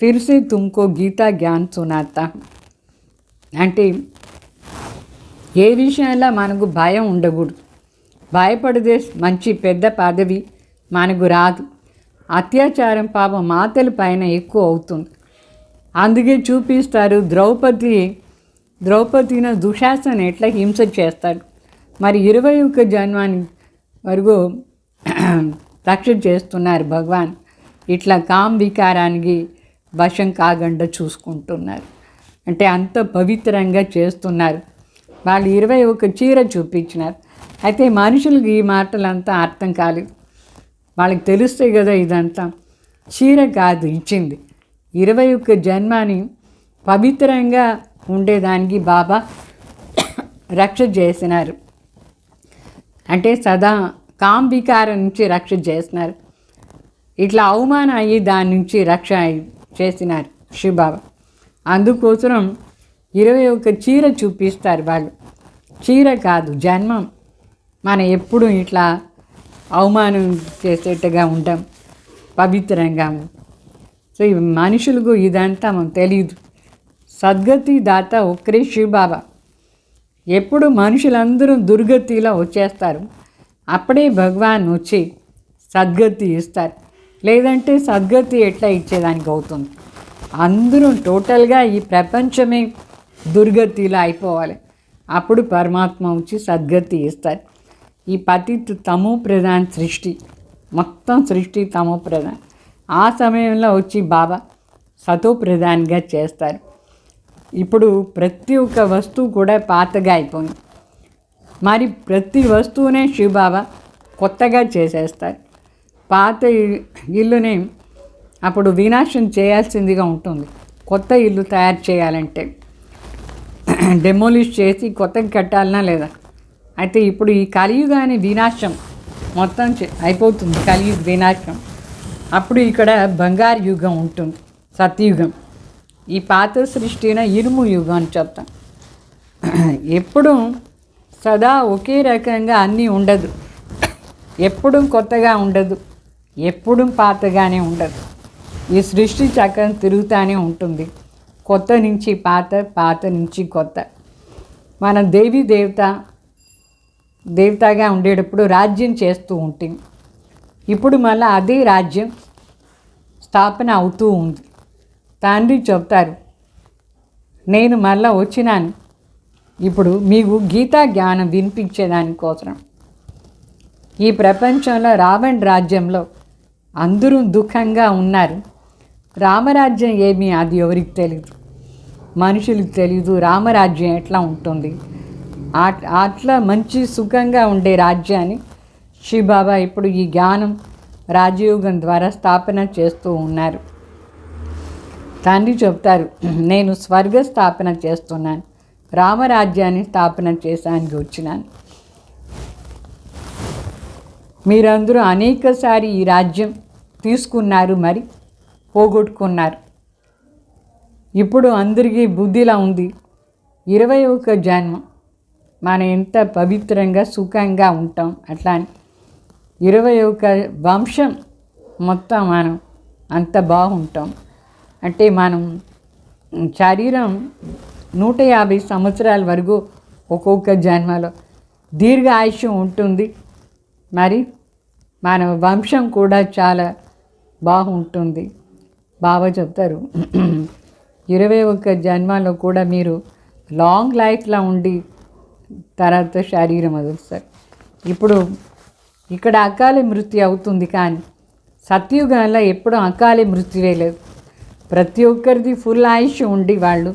फिर से तुमको गीता ज्ञान सुनाता हूँ. అంటే ఏ విషయంలో మనకు భయం ఉండకూడదు. భయపడితే మంచి పెద్ద పదవి మనకు రాదు. అత్యాచారం పాపం మాతల పైన ఎక్కువ అవుతుంది. అందుకే చూపిస్తారు ద్రౌపదిని దుశాసన ఎట్లా హింస చేస్తాడు. మరి 21 జన్మాని వరకు రక్షణ చేస్తున్నారు భగవాన్. ఇట్లా కామ వికారానికి వశం కాకుండా చూసుకుంటున్నారు. అంటే అంత పవిత్రంగా చేస్తున్నారు. వాళ్ళు 21 చీర చూపించినారు. అయితే మనుషులకు ఈ మాటలంతా అర్థం కాలేదు. వాళ్ళకి తెలుస్తాయి కదా ఇదంతా. చీర కాదు ఇచ్చింది, 21 జన్మని పవిత్రంగా ఉండేదానికి బాబా రక్ష చేసినారు. అంటే సదా కాంబికారం నుంచి రక్ష చేసినారు. ఇట్లా అవమానం అయ్యి దాని నుంచి రక్ష చేసినారు శివబాబా. అందుకోసం 21 చీర చూపిస్తారు వాళ్ళు. చీర కాదు జన్మం. మనం ఎప్పుడు ఇట్లా అవమానం చేసేట్టుగా ఉంటాం, పవిత్రంగా. సో ఈ మనుషులకు ఇదంతా మనకు తెలియదు. సద్గతి దాత ఒక్కరే శివబాబా. ఎప్పుడు మనుషులందరూ దుర్గతిలో వచ్చేస్తారు, అప్పుడే భగవాన్ వచ్చి సద్గతి ఇస్తారు. లేదంటే సద్గతి ఎట్లా ఇచ్చేదానికి అవుతుంది? అందరూ టోటల్గా ఈ ప్రపంచమే దుర్గతిలో అయిపోవాలి, అప్పుడు పరమాత్మ వచ్చి సద్గతి ఇస్తారు. ఈ పతిత్ తమో ప్రధాన్ సృష్టి, మొత్తం సృష్టి తమో ప్రధాన్. ఆ సమయంలో వచ్చి బాబా సతో ప్రధాన్గా చేస్తారు. ఇప్పుడు ప్రతి ఒక్క వస్తువు కూడా పాతగా అయిపోయింది. మరి ప్రతి వస్తువునే శివబాబా కొత్తగా చేసేస్తారు. పాత ఇల్లుని అప్పుడు వినాశం చేయాల్సిందిగా ఉంటుంది. కొత్త ఇల్లు తయారు చేయాలంటే డెమోలిష్ చేసి కొత్తగా కట్టాలనా లేదా? అయితే ఇప్పుడు ఈ కలియుగాని వినాశం మొత్తం అయిపోతుంది. కలియుగ వినాశం. అప్పుడు ఇక్కడ బంగారు యుగం ఉంటుంది, సత్యుగం. ఈ పాత సృష్టిన ఇనుము యుగం అని చెప్తాం. ఎప్పుడు సదా ఒకే రకంగా అన్నీ ఉండదు, ఎప్పుడు కొత్తగా ఉండదు, ఎప్పుడు పాతగానే ఉండదు. ఈ సృష్టి చక్రం తిరుగుతూనే ఉంటుంది. కొత్త నుంచి పాత, పాత నుంచి కొత్త. మన దేవతగా ఉండేటప్పుడు రాజ్యం చేస్తూ ఉంటుంది. ఇప్పుడు మళ్ళీ అదే రాజ్యం స్థాపన అవుతూ ఉంది. తండ్రి చెప్తారు, నేను మళ్ళీ వచ్చినాను ఇప్పుడు మీకు గీతా జ్ఞానం వినిపించేదానికోసం. ఈ ప్రపంచంలో రావణ రాజ్యంలో అందరూ దుఃఖంగా ఉన్నారు. రామరాజ్యం ఏమీ అది ఎవరికి తెలియదు, మనుషులకు తెలీదు. రామరాజ్యం ఎట్లా ఉంటుంది, అట్లా మంచి సుఖంగా ఉండే రాజ్యాన్ని శివబాబా ఇప్పుడు ఈ జ్ఞానం రాజయోగం ద్వారా స్థాపన చేస్తూ ఉన్నారు. తండ్రి చెప్తారు, నేను స్వర్గ స్థాపన చేస్తున్నాను, రామరాజ్యాన్ని స్థాపన చేసానికి వచ్చినాను. మీరందరూ అనేకసారి ఈ రాజ్యం తీసుకున్నారు, మరి పోగొట్టుకున్నారు. ఇప్పుడు అందరికీ బుద్ధిలా ఉంది. 21 జన్మ మనం ఎంత పవిత్రంగా సుఖంగా ఉంటాం. అట్లా 21 వంశం మొత్తం మనం అంత బాగుంటాం. అంటే మనం శరీరం 150 సంవత్సరాల వరకు ఒక్కొక్క జన్మలో దీర్ఘ ఆయుష్యం ఉంటుంది. మరి మన వంశం కూడా చాలా బాగుంటుంది. బాబా చెప్తారు, 21 జన్మలో కూడా మీరు లాంగ్ లైఫ్లో ఉండి తర్వాత శరీరం వదులుతారు. ఇప్పుడు ఇక్కడ అకాల మృత్యు అవుతుంది, కానీ సత్యుగంలో ఎప్పుడూ అకాల మృత్యువే లేదు. ప్రతి ఒక్కరిది ఫుల్ ఆయుష్ ఉండి వాళ్ళు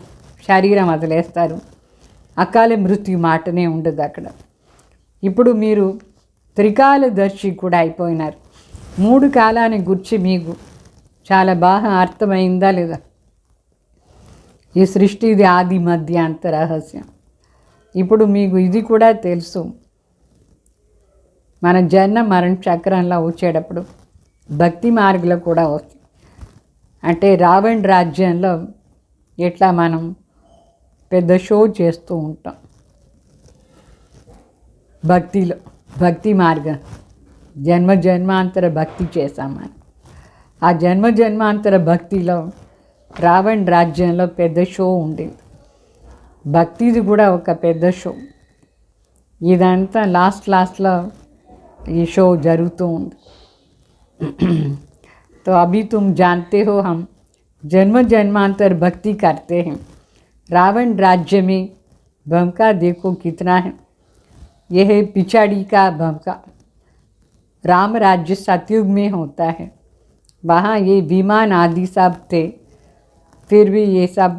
శరీరం వదిలేస్తారు. అకాల మృత్యు మాటనే ఉండదు అక్కడ. ఇప్పుడు మీరు త్రికాలదర్శి కూడా అయిపోయినారు. 3 కాలాన్ని గురించి మీకు చాలా బాగా అర్థమైందా లేదా? ఈ సృష్టిది ఆది మధ్య అంత రహస్యం. ఇప్పుడు మీకు ఇది కూడా తెలుసు. మన జన్మ మరణ చక్రంలో వచ్చేటప్పుడు భక్తి మార్గంలో కూడా వస్తుంది. అంటే రావణ రాజ్యంలో ఎట్లా మనం పెద్ద షో చేస్తూ ఉంటాం. భక్తిలో భక్తి మార్గం జన్మాంతర భక్తి చేశామని. ఆ జన్మాంతర భక్తిలో రావణ రాజ్యంలో పెద్ద షో ఉండేది. భక్తిది కూడా ఒక పెద్ద షో. ఇదంతా లాస్ట్లో ఈ షో జరుగుతూ ఉంది. तो अभी तुम जानते हो हम जन्मांतर भक्ति करते हैं. रावण राज्य में भमका देखो कितना है. यह है पिछाड़ी का भमका. राम राज्य सतयुग में होता है। वहाँ ये विमान आदि सब थे, फिर भी ये सब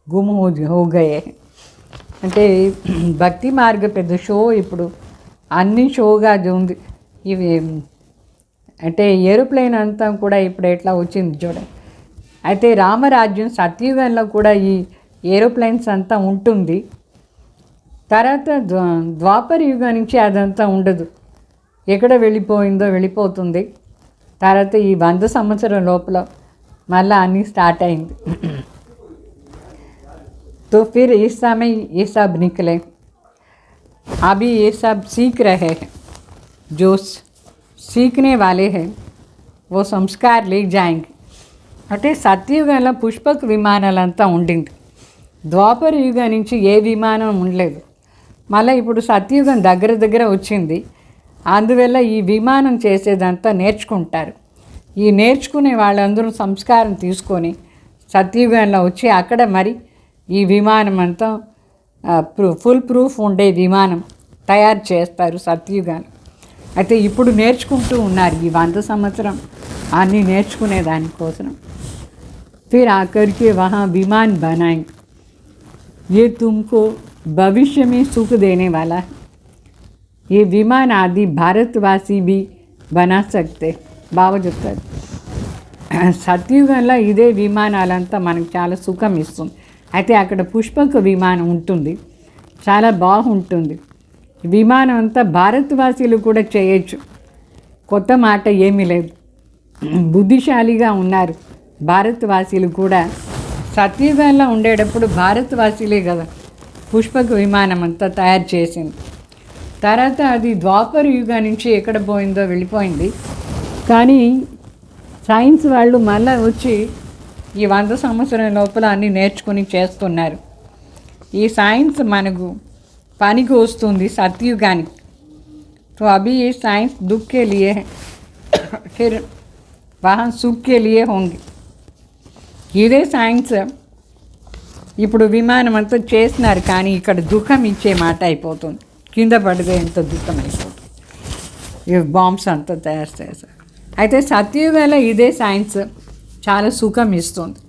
गुम हो गए हैं। అంటే భక్తి మార్గ పెద్ద షో ఇప్పుడు అన్ని షోగా ఉంది. ఇవి అంటే ఏరోప్లేన్ అంతా కూడా ఇప్పుడు ఎట్లా వచ్చింది చూడండి. అయితే రామరాజ్యం సత్యుగంలో కూడా ఈ ఏరోప్లేన్స్ అంతా ఉంటుంది. తర్వాత ద్వాపర యుగం నుంచి అదంతా ఉండదు, ఎక్కడ వెళ్ళిపోయిందో వెళ్ళిపోతుంది. తర్వాత ఈ 100 సంవత్సరం లోపల మళ్ళీ అన్నీ స్టార్ట్ అయింది. तो फिर इस समय ये सब निकले। अभी ये सब सीख रहे हैं, जो सीखने वाले हैं वो संस्कार ले जाएंगे. అంటే సత్యయుగంలో పుష్పక విమానాలంతా ఉండింది. ద్వాపర యుగం నుంచి ఏ విమానం ఉండలేదు. మళ్ళీ ఇప్పుడు సత్యయుగం దగ్గర వచ్చింది. అందువల్ల ఈ విమానం చేసేదంతా నేర్చుకుంటారు. ఈ నేర్చుకునే వాళ్ళందరూ సంస్కారం తీసుకొని సత్యయుగంలో వచ్చి అక్కడ మరి ఈ విమానం అంతా ఫుల్ ప్రూఫ్ ఉండే విమానం తయారు చేస్తారు సత్యయుగాలు. అయితే ఇప్పుడు నేర్చుకుంటూ ఉన్నారు ఈ 100 సంవత్సరం అన్నీ నేర్చుకునే దానికోసం. फिर आकर के वहाँ विमान बनाएंगे, ये तुमको भविष्य में सुख देने वाला है. ये विमान आदि भारतवासी भी बना सकते. బాగా చెప్తారు, సత్యయుగంలో ఇదే విమానాలంతా మనకు చాలా సుఖం ఇస్తుంది. అయితే అక్కడ పుష్పక విమానం ఉంటుంది, చాలా బాగుంటుంది. విమానం అంతా భారతవాసీలు కూడా చేయొచ్చు, కొత్త మాట ఏమీ లేదు. బుద్ధిశాలిగా ఉన్నారు భారతవాసీలు కూడా. సత్యయుగంలో ఉండేటప్పుడు భారతవాసీలే కదా పుష్పక విమానం అంతా తయారు చేసింది. తర్వాత అది ద్వాపర యుగం నుంచి ఎక్కడ పోయిందో వెళ్ళిపోయింది. కానీ సైన్స్ వాళ్ళు మళ్ళీ వచ్చి ఈ 100 సంవత్సరం లోపల అన్నీ నేర్చుకుని చేస్తున్నారు. ఈ సైన్స్ మనకు పనికి వస్తుంది సత్యయుగానికి. तो अभी ये साइंस दुख के लिए है, फिर वहाँ सुख के लिए होंगे. ఇదే సైన్స్ ఇప్పుడు విమానం అంతా చేస్తున్నారు, కానీ ఇక్కడ దుఃఖం ఇచ్చే మాట అయిపోతుంది. కింద పడితే ఎంత దుఃఖం అయిపోతుంది. ఈ బాంబ్స్ అంతా తయారు చేశారు. అయితే సత్యయుగంలో ఇదే సైన్స్ చాలా సుఖం ఇస్తుంది.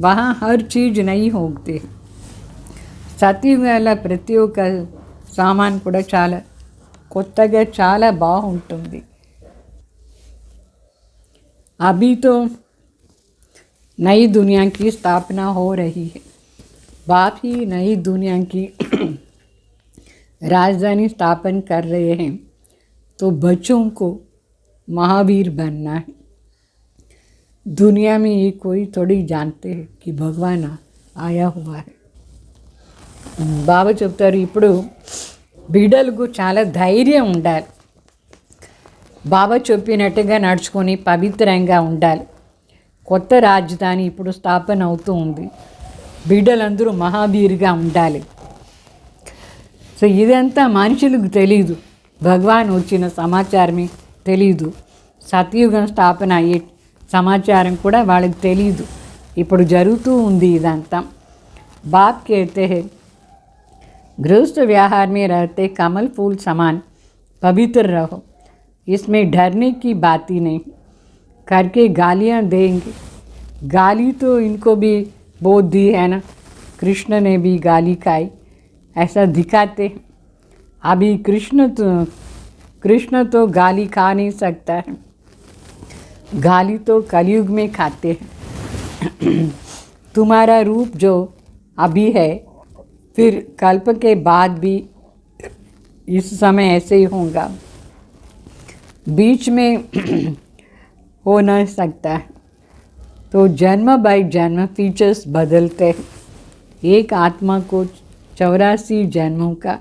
వహా హర్ చీజ్ నహీ హోగ్తే. సత్యయుగంలో ప్రతి ఒక్క సామాన్ కూడా చాలా కొత్తగా చాలా బాగుంటుంది. अभी तो नई दुनिया की स्थापना हो रही है. बाप ही नई दुनिया की राजधानी स्थापन कर रहे हैं. तो बच्चों को महावीर बनना है. दुनिया में ये कोई थोड़ी जानते हैं कि भगवान आया हुआ है. బాబా చెప్తారు, ఇప్పుడు బిడ్డలకు చాలా ధైర్యం ఉండాలి. బాబా చెప్పినట్టుగా నడుచుకొని పవిత్రంగా ఉండాలి. కొత్త రాజధాని ఇప్పుడు స్థాపన అవుతూ ఉంది. బిడ్డలందరూ మహావీరుగా ఉండాలి. సో ఇదంతా మనుషులకు తెలీదు, భగవాన్ వచ్చిన సమాచారమే తెలీదు. సత్యయుగం స్థాపన అయ్యే సమాచారం కూడా వాళ్ళకి తెలీదు. ఇప్పుడు జరుగుతూ ఉంది ఇదంతా. బాప్ कहते हैं, गृहस्थ व्यवहार में रहते कमल फूल समान पवित्र रहो, इसमें डरने की बात ही नहीं. करके गालियाँ देंगे. गाली तो इनको भी बहुत दी है ना, कृष्ण ने भी गाली खाई, ऐसा दिखाते. अभी कृष्ण तो गाली खा नहीं सकता है, गाली तो कलयुग में खाते हैं. तुम्हारा रूप जो अभी है, फिर कल्प के बाद भी इस समय ऐसे ही होगा. बीच में हो न सकता है. तो जन्म बाय जन्म फीचर्स बदलते हैं. एक आत्मा को 84 जन्मों का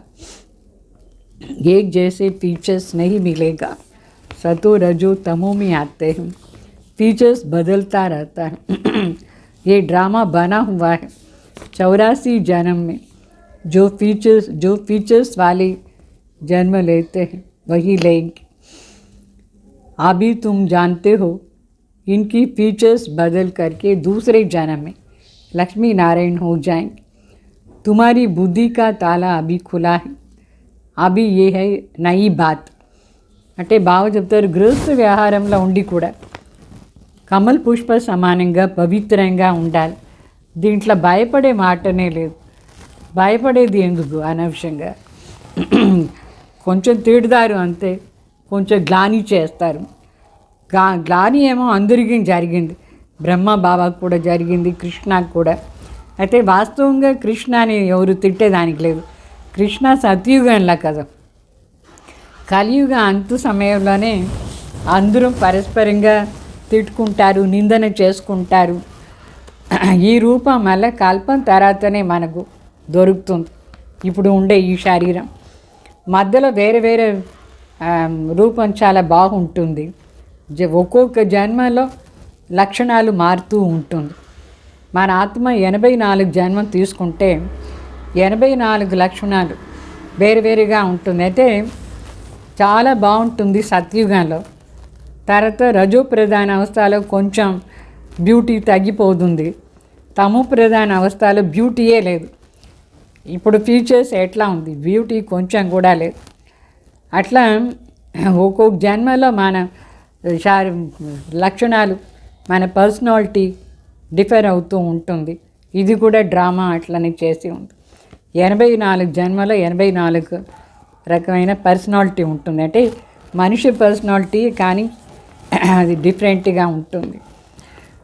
एक जैसे फीचर्स नहीं मिलेगा. सतो रजो तमो में आते हैं, फीचर्स बदलता रहता है. ये ड्रामा बना हुआ है. 84 जन्म में जो फीचर्स वाले जन्म लेते हैं वही लेंगे. अभी तुम जानते हो इनकी फीचर्स बदल करके दूसरे जन्म में लक्ष्मी नारायण हो जाएंगे. तुम्हारी बुद्धि का ताला अभी खुला है. अभी ये है नई बात. అంటే బావ చెప్తారు గృహస్థ వ్యవహారంలో ఉండి కూడా కమల్ పుష్ప సమానంగా పవిత్రంగా ఉండాలి. దీంట్లో భయపడే మాటనే లేదు. భయపడేది ఎందుకు అనవసరంగా. కొంచెం తిడతారు అంతే, కొంచెం గ్లాని చేస్తారు. గ్లాని ఏమో అందరికీ జరిగింది, బ్రహ్మ బాబాకు కూడా జరిగింది, కృష్ణకు కూడా. అయితే వాస్తవంగా కృష్ణని ఎవరు తిట్టేదానికి లేదు. కృష్ణ సత్యుగంలా కదా, కలియుగ అంతు సమయంలోనే అందరూ పరస్పరంగా తిట్టుకుంటారు, నిందన చేసుకుంటారు. ఈ రూపం మళ్ళీ కల్పం తర్వాతనే మనకు దొరుకుతుంది. ఇప్పుడు ఉండే ఈ శరీరం మధ్యలో వేరే వేరే రూపం చాలా బాగుంటుంది. ఒక్కొక్క జన్మలో లక్షణాలు మారుతూ ఉంటుంది. మన ఆత్మ 84 జన్మం తీసుకుంటే 84 లక్షణాలు వేరు వేరుగా ఉంటుంది. అయితే చాలా బాగుంటుంది సత్యుగంలో. తర్వాత రజో ప్రధాన అవస్థలో కొంచెం బ్యూటీ తగ్గిపోతుంది. తమో ప్రధాన అవస్థలో బ్యూటీయే లేదు. ఇప్పుడు ఫీచర్స్ ఎట్లా ఉంది, బ్యూటీ కొంచెం కూడా లేదు. అట్లా ఒక్కొక్క జన్మలో మన లక్షణాలు, మన పర్సనాలిటీ డిఫర్ అవుతూ ఉంటుంది. ఇది కూడా డ్రామా అట్లనే చేసి ఉంది. 84 జన్మలో 84 రకమైన పర్సనాలిటీ ఉంటుంది. అంటే మనిషి పర్సనాలిటీ కానీ అది డిఫరెంట్గా ఉంటుంది.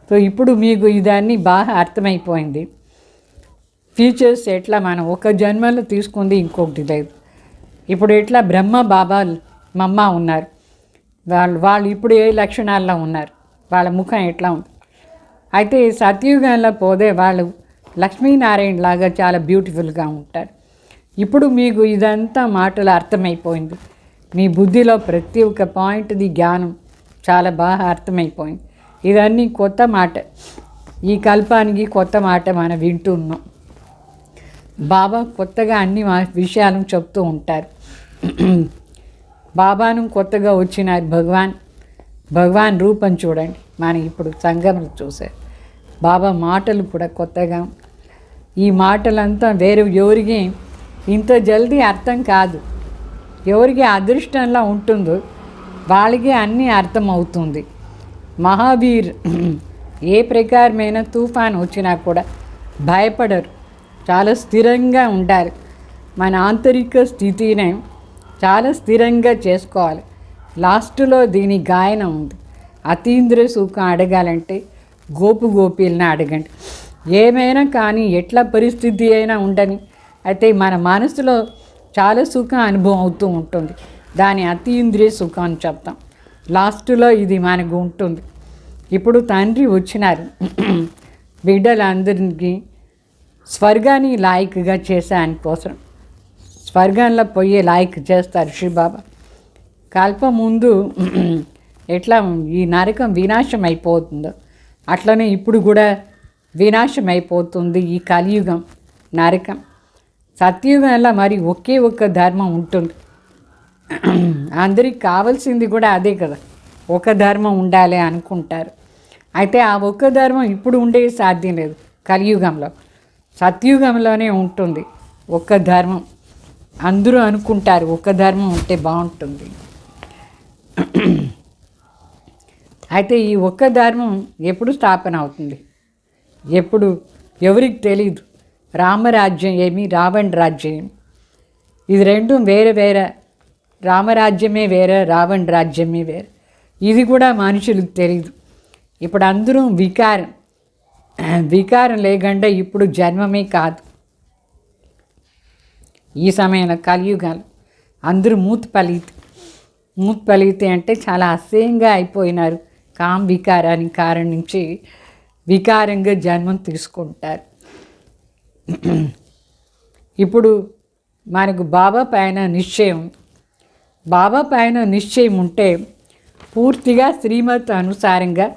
సో ఇప్పుడు మీకు ఇదన్నీ బాగా అర్థమైపోయింది. ఫీచర్స్ ఎట్లా మనం ఒక జన్మలో తీసుకుంది ఇంకొకటి లేదు. ఇప్పుడు ఎట్లా బ్రహ్మ బాబా మమ్మ ఉన్నారు, వాళ్ళు ఇప్పుడు ఏ లక్షణాల్లో ఉన్నారు, వాళ్ళ ముఖం ఎట్లా ఉంది. అయితే సత్యుగంలో పోతే వాళ్ళు లక్ష్మీనారాయణ లాగా చాలా బ్యూటిఫుల్గా ఉంటారు. ఇప్పుడు మీకు ఇదంతా మాటలు అర్థమైపోయింది. మీ బుద్ధిలో ప్రతి ఒక్క పాయింట్ది జ్ఞానం చాలా బాగా అర్థమైపోయింది. ఇదన్నీ కొత్త మాట, ఈ కల్పానికి కొత్త మాట మనం వింటున్నాం. బాబా కొత్తగా అన్ని విషయాలను చెప్తూ ఉంటారు. బాబాను కొత్తగా వచ్చినారు భగవాన్ రూపం చూడండి. మనం ఇప్పుడు సంగమలు చూసారు. బాబా మాటలు కూడా కొత్తగా. ఈ మాటలంతా వేరే ఎవరికి ఇంత జల్దీ అర్థం కాదు. ఎవరికి అదృష్టంలా ఉంటుందో వాళ్ళకి అన్నీ అర్థమవుతుంది. మహావీర్ ఏ ప్రకారమైన తుఫాన్ వచ్చినా కూడా భయపడరు, చాలా స్థిరంగా ఉండాలి. మన ఆంతరిక స్థితిని చాలా స్థిరంగా చేసుకోవాలి. లాస్ట్లో దీని గాయనం ఉంది. అతీంద్రియ సుఖం అడగాలంటే గోపిల్ని అడగండి. ఏమైనా కానీ ఎట్లా పరిస్థితి అయినా ఉండని, అయితే మన మనసులో చాలా సుఖం అనుభవం అవుతూ ఉంటుంది. దాని అతీంద్రియ సుఖం అని చెప్తాం. లాస్ట్లో ఇది మనకు ఉంటుంది. ఇప్పుడు తండ్రి వచ్చినారు బిడ్డలందరికీ స్వర్గాన్ని లాయకుగా చేసాని కోసం, స్వర్గంలో పోయే లాయక్ చేస్తారు శివబాబా. కల్పం ముందు ఎట్లా ఈ నరకం వినాశం అయిపోతుందో అట్లనే ఇప్పుడు కూడా వినాశం అయిపోతుంది ఈ కలియుగం నరకం. సత్యుగంలో మరి ఒకే ఒక్క ధర్మం ఉంటుంది. అందరికి కావాల్సింది కూడా అదే కదా, ఒక ధర్మం ఉండాలి అనుకుంటారు. అయితే ఆ ఒక్క ధర్మం ఇప్పుడు ఉండే సాధ్యం లేదు కలియుగంలో. సత్యుగంలోనే ఉంటుంది ఒక్క ధర్మం. అందరూ అనుకుంటారు ఒక్క ధర్మం ఉంటే బాగుంటుంది. అయితే ఈ ఒక్క ధర్మం ఎప్పుడు స్థాపన అవుతుంది, ఎప్పుడు ఎవరికి తెలీదు. రామరాజ్యం ఏమి, రావణ రాజ్యం ఏమి, ఇది రెండు వేరే వేరే. రామరాజ్యమే వేరే, రావణ రాజ్యమే వేరే. ఇది కూడా మనుషులకు తెలీదు. ఇప్పుడు అందరూ వికారం లేకుండా ఇప్పుడు జన్మమే కాదు. ఈ సమయంలో కలియుగాలు అందరూ మూత్ పలిగితే అంటే చాలా అసహ్యంగా అయిపోయినారు. వికారానికి కారణం నుంచి వికారంగా జన్మం తీసుకుంటారు. ఇప్పుడు మనకు బాబా పైన నిశ్చయం, బాబా పైన నిశ్చయం ఉంటే పూర్తిగా శ్రీమత్ అనుసారంగా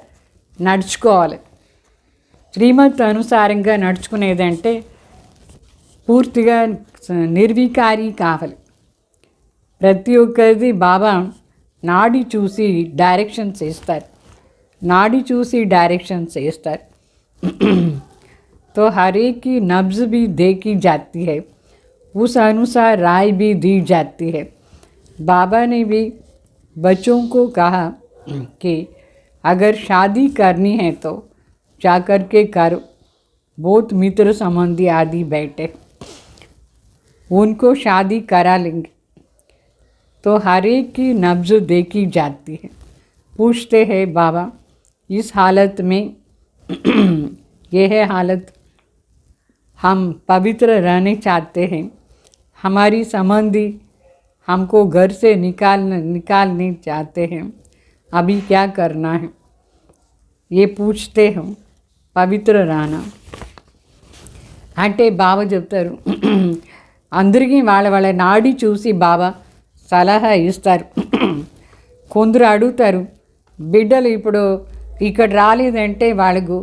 నడుచుకోవాలి. శ్రీమత్ అనుసారంగా నడుచుకునేదంటే పూర్తిగా నిర్వికారి కావాలి. ప్రతి ఒక్కరిది బాబా నాడి చూసి డైరెక్షన్స్ ఇస్తారు. तो हर एक की नब्ज़ भी देखी जाती है, उस अनुसार राय भी दी जाती है. बाबा ने भी बच्चों को कहा कि अगर शादी करनी है तो जाकर के करो। बहुत मित्र संबंधी आदि बैठे, उनको शादी करा लेंगे। तो हर एक की नब्ज देखी जाती है। पूछते हैं बाबा, इस हालत में यह है हालत, हम पवित्र रहने चाहते हैं, हमारी संबंधी हमको घर से निकालने चाहते हैं, अभी क्या करना है? ये पूछते हैं पवित्र रहना అంటే బాబా చెప్తారు. అందరికీ వాళ్ళ వాళ్ళ నాడి చూసి బాబా సలహా ఇస్తారు. కొందరు అడుగుతారు, బిడ్డలు ఇప్పుడు ఇక్కడ రాలేదంటే వాళ్ళకు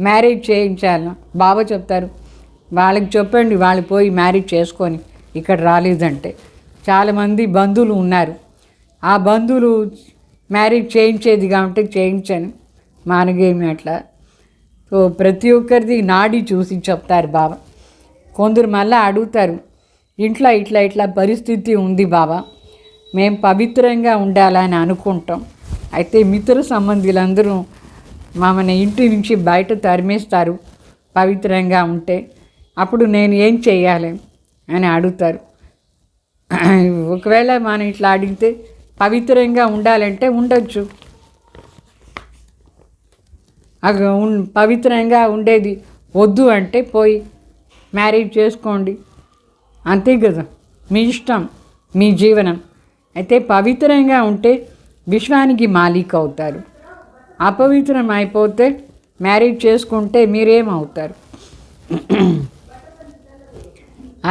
మ్యారేజ్ చేయించాలి. బాబా చెప్తారు, వాళ్ళకి చెప్పండి, వాళ్ళు పోయి మ్యారేజ్ చేసుకొని ఇక్కడ రాలేదంటే. చాలామంది బంధువులు ఉన్నారు, ఆ బంధువులు మ్యారేజ్ చేయించేది కాబట్టి చేయించని మానగేమి అట్లా. సో ప్రతి ఒక్కరిది నాడి చూసి చెప్తారు బాబా. కొందరు మళ్ళీ అడుగుతారు, ఇంట్లో ఇట్లా పరిస్థితి ఉంది బాబా, మేము పవిత్రంగా ఉండాలని అనుకుంటాం, అయితే మిత్ర సంబంధులందరూ మమ్మల్ని ఇంటి నుంచి బయట తరిమేస్తారు పవిత్రంగా ఉంటే, అప్పుడు నేను ఏం చేయాలి అని అడుగుతారు. ఒకవేళ మనం ఇట్లా అడిగితే పవిత్రంగా ఉండాలంటే ఉండొచ్చు, పవిత్రంగా ఉండేది వద్దు అంటే పోయి మ్యారేజ్ చేసుకోండి, అంతే కదా, మీ ఇష్టం, మీ జీవనం. అయితే పవిత్రంగా ఉంటే విశ్వానికి మాలిక్ అవుతారు, అపవిత్రం అయిపోతే మ్యారేజ్ చేసుకుంటే మీరేమవుతారు?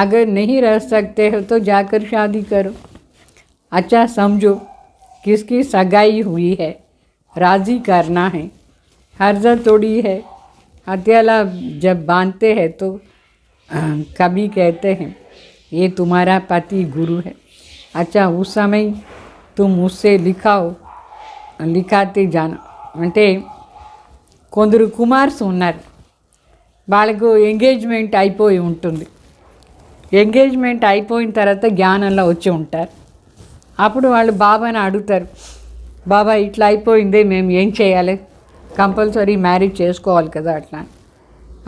अगर नहीं रह सकते हो तो जाकर शादी करो। अच्छा समझो किसकी सगाई हुई है, राज़ी करना है, हर्जा तोड़ी है। हथियाला जब बांधते हैं तो कभी कहते हैं ये तुम्हारा पति गुरु है। अच्छा उस समय तुम उससे लिखाते जाना। అంటే కొందరు కుమార్స్ ఉన్నారు, వాళ్ళకు ఎంగేజ్మెంట్ అయిపోయి ఉంటుంది. ఎంగేజ్మెంట్ అయిపోయిన తర్వాత జ్ఞానంలో వచ్చి ఉంటారు. అప్పుడు వాళ్ళు బాబాని అడుగుతారు, బాబా ఇట్లా అయిపోయింది, మేము ఏం చేయాలి? కంపల్సరీ మ్యారేజ్ చేసుకోవాలి కదా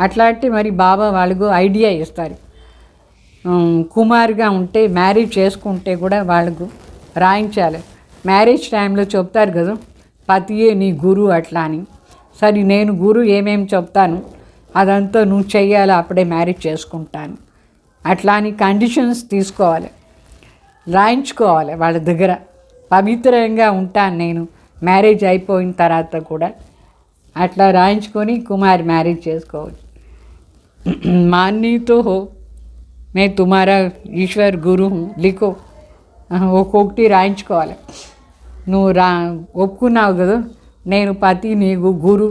అట్లాంటి మరి బాబా వాళ్ళకు ఐడియా ఇస్తారు. కుమార్గా ఉంటే మ్యారేజ్ చేసుకుంటే కూడా వాళ్ళకు రాయించాలి. మ్యారేజ్ టైంలో చెప్తారు కదా, పతియే నీ గురు అట్లా అని. సరే నేను గురు ఏమేమి చెప్తాను అదంతా నువ్వు చెయ్యాలి, అప్పుడే మ్యారేజ్ చేసుకుంటాను అట్లా అని కండిషన్స్ తీసుకోవాలి, రాయించుకోవాలి వాళ్ళ దగ్గర. పవిత్రంగా ఉంటాను నేను మ్యారేజ్ అయిపోయిన తర్వాత కూడా, అట్లా రాయించుకొని కుమార్ మ్యారేజ్ చేసుకోవచ్చు. మాన్నితో హో మే తుమారా ఈశ్వర్ గురు లిఖో, ఒక్కొక్కటి రాయించుకోవాలి. నువ్వు ఒప్పుకున్నావు కదా, నేను పతి, నీకు గురు,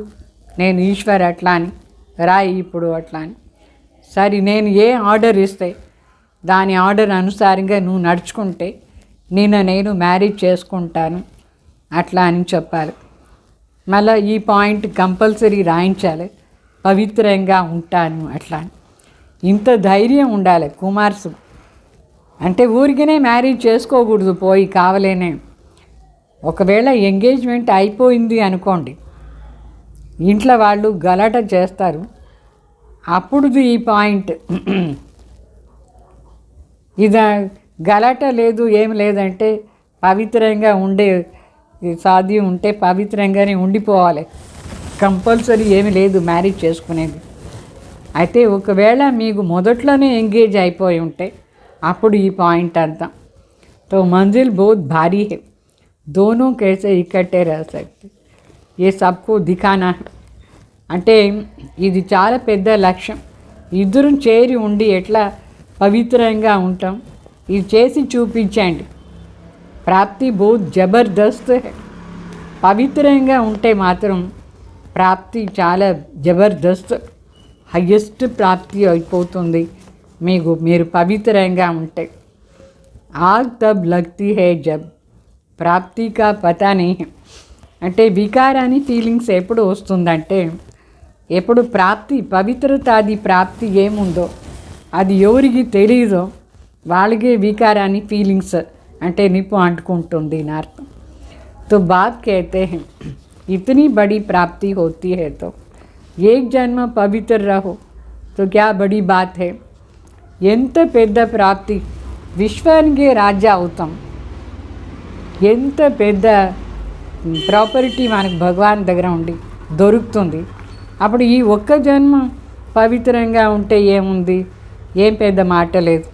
నేను ఈశ్వర్ అట్లా అని రాయి ఇప్పుడు అట్లా అని. సరే నేను ఏ ఆర్డర్ ఇస్తే దాని ఆర్డర్ అనుసారంగా నువ్వు నడుచుకుంటే నేను మ్యారేజ్ చేసుకుంటాను అట్లా అని చెప్పాలి. మళ్ళీ ఈ పాయింట్ కంపల్సరీ రాయించాలి, పవిత్రంగా ఉంటాను అట్లా అని. ఇంత ధైర్యం ఉండాలి కుమార్సు. అంటే ఊరికనే మ్యారేజ్ చేసుకోకూడదు పోయి కావలేనే. ఒకవేళ ఎంగేజ్మెంట్ అయిపోయింది అనుకోండి, ఇంట్లో వాళ్ళు గలాట చేస్తారు, అప్పుడు ఈ పాయింట్ ఇది గలాట లేదు ఏం లేదంటే పవిత్రంగా ఉండే సాధ్యం ఉంటే పవిత్రంగానే ఉండిపోవాలి, కంపల్సరీ ఏమి లేదు మ్యారేజ్ చేసుకునేది. అయితే ఒకవేళ మీకు మొదట్లోనే ఎంగేజ్ అయిపోయి ఉంటే అప్పుడు ఈ పాయింట్ అంతా. तो मंजिल बहुत भारी है, दोनों कैसे इकट्ठे रह सकते, ये सबको दिखाना है. అంటే ఇది చాలా పెద్ద లక్ష్యం. ఇద్దరు చేరి ఉండి ఎట్లా పవిత్రంగా ఉంటాం ఇది చేసి చూపించండి. ప్రాప్తి బహుత్ జబర్దస్త్ హై. పవిత్రంగా ఉంటే మాత్రం ప్రాప్తి చాలా జబర్దస్త్, హయ్యెస్ట్ ప్రాప్తి అయిపోతుంది మీకు మీరు పవిత్రంగా ఉంటే. ఆగ్ తబ్ లగ్తీ హై జబ్ ప్రాప్తి కా పతా నహీ హై. అంటే వికారాన్ని ఫీలింగ్స్ ఎప్పుడు వస్తుందంటే, ఎప్పుడు ప్రాప్తి పవిత్రత అది ప్రాప్తి ఏముందో అది ఎవరికి తెలియదో వాళ్ళకే వికారాన్ని ఫీలింగ్స్ అంటే నిప్పు అంటుకుంటుంది అని అర్థం. तो बाप कहते हैं इतनी बड़ी प्राप्ति होती है तो एक जन्म पवित्र रहो तो क्या बड़ी बात है. ఎంత పెద్ద ప్రాప్తి, విశ్వానికి రాజ్య అవుతాం. ఎంత పెద్ద ప్రాపర్టీ మనకు భగవాన్ దగ్గర ఉండి దొరుకుతుంది. అప్పుడు ఈ ఒక్క జన్మ పవిత్రంగా ఉంటే ఏముంది, ఏం పెద్ద మాట లేదు.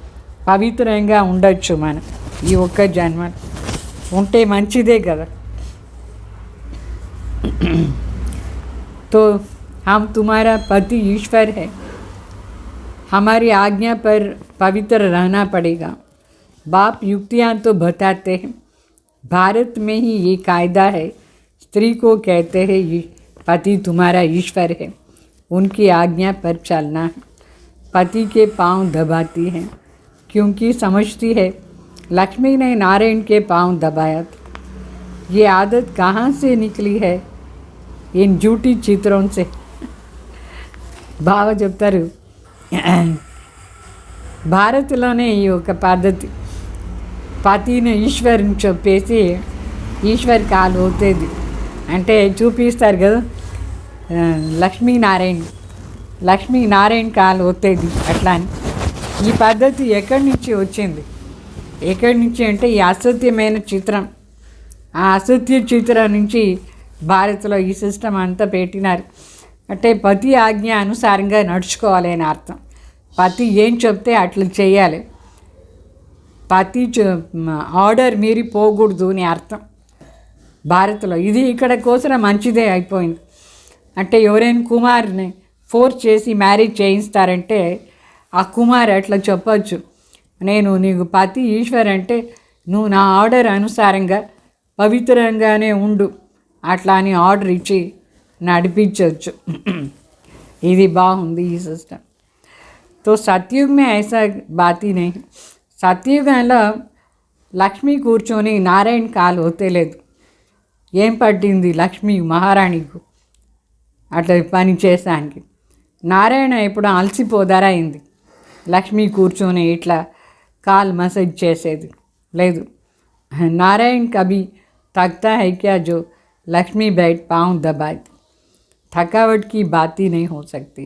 పవిత్రంగా ఉండొచ్చు మనం ఈ ఒక్క జన్మ ఉంటే మంచిదే కదా. तो हम तुम्हारा पति ईश्वर है, हमारी आज्ञा पर पवित्र रहना पड़ेगा. बाप युक्तियाँ तो बताते हैं. भारत में ही ये कायदा है, स्त्री को कहते हैं पति तुम्हारा ईश्वर है, उनकी आज्ञा पर चलना है. पति के पाँव दबाती है क्योंकि समझती है लक्ष्मी ने नारायण के पाँव दबाया था. ये आदत कहाँ से निकली है, इन झूठी चित्रों से. బావ చెప్తారు భారత్లోనే ఈ ఒక పద్ధతి, పతిని ఈశ్వరుని చెప్పేసి ఈశ్వర్ కాలు అవుతుంది అంటే చూపిస్తారు కదా. లక్ష్మీనారాయణ కాలు అవుతుంది అట్లా అని. ఈ పద్ధతి ఎక్కడి నుంచి వచ్చింది, ఎక్కడి నుంచి అంటే ఈ అసత్యమైన చిత్రం, ఆ అసత్య చిత్రం నుంచి భారత్లో ఈ సిస్టమ్ అంతా పెట్టినారు. అంటే పతి ఆజ్ఞ అనుసారంగా నడుచుకోవాలి అని అర్థం. పతి ఏం చెప్తే అట్లా చేయాలి, పతి ఆర్డర్ మీరి పోకూడదు అని అర్థం భారత్లో. ఇది ఇక్కడ కోసం మంచిదే అయిపోయింది. అంటే ఎవరైనా కుమార్ని ఫోర్స్ చేసి మ్యారేజ్ చేయిస్తారంటే ఆ కుమార్ అట్లా చెప్పచ్చు, నేను నీకు పతి ఈశ్వర్ అంటే నువ్వు నా ఆర్డర్ అనుసారంగా పవిత్రంగానే ఉండు అట్లా అని ఆర్డర్ ఇచ్చి నడిపించవచ్చు. ఇది బాగుంది ఈ సిస్టమ్. तो सतयुग में ऐसा बात ही नहीं. సత్యయుగంలో లక్ష్మి కూర్చొని నారాయణ కాలు ఒత్తలేదు. ఏం పట్టింది లక్ష్మి మహారాణికు అట్లా పని చేసానికి. నారాయణ ఎప్పుడు అలసిపోదారా అయింది లక్ష్మి కూర్చొని ఇట్లా కాలు మసాజ్ చేసేది లేదు. నారాయణ కభీ थकता है क्या जो लक्ष्मी बैठ पाँव दबाए. थकावट की बात ही नहीं हो सकती.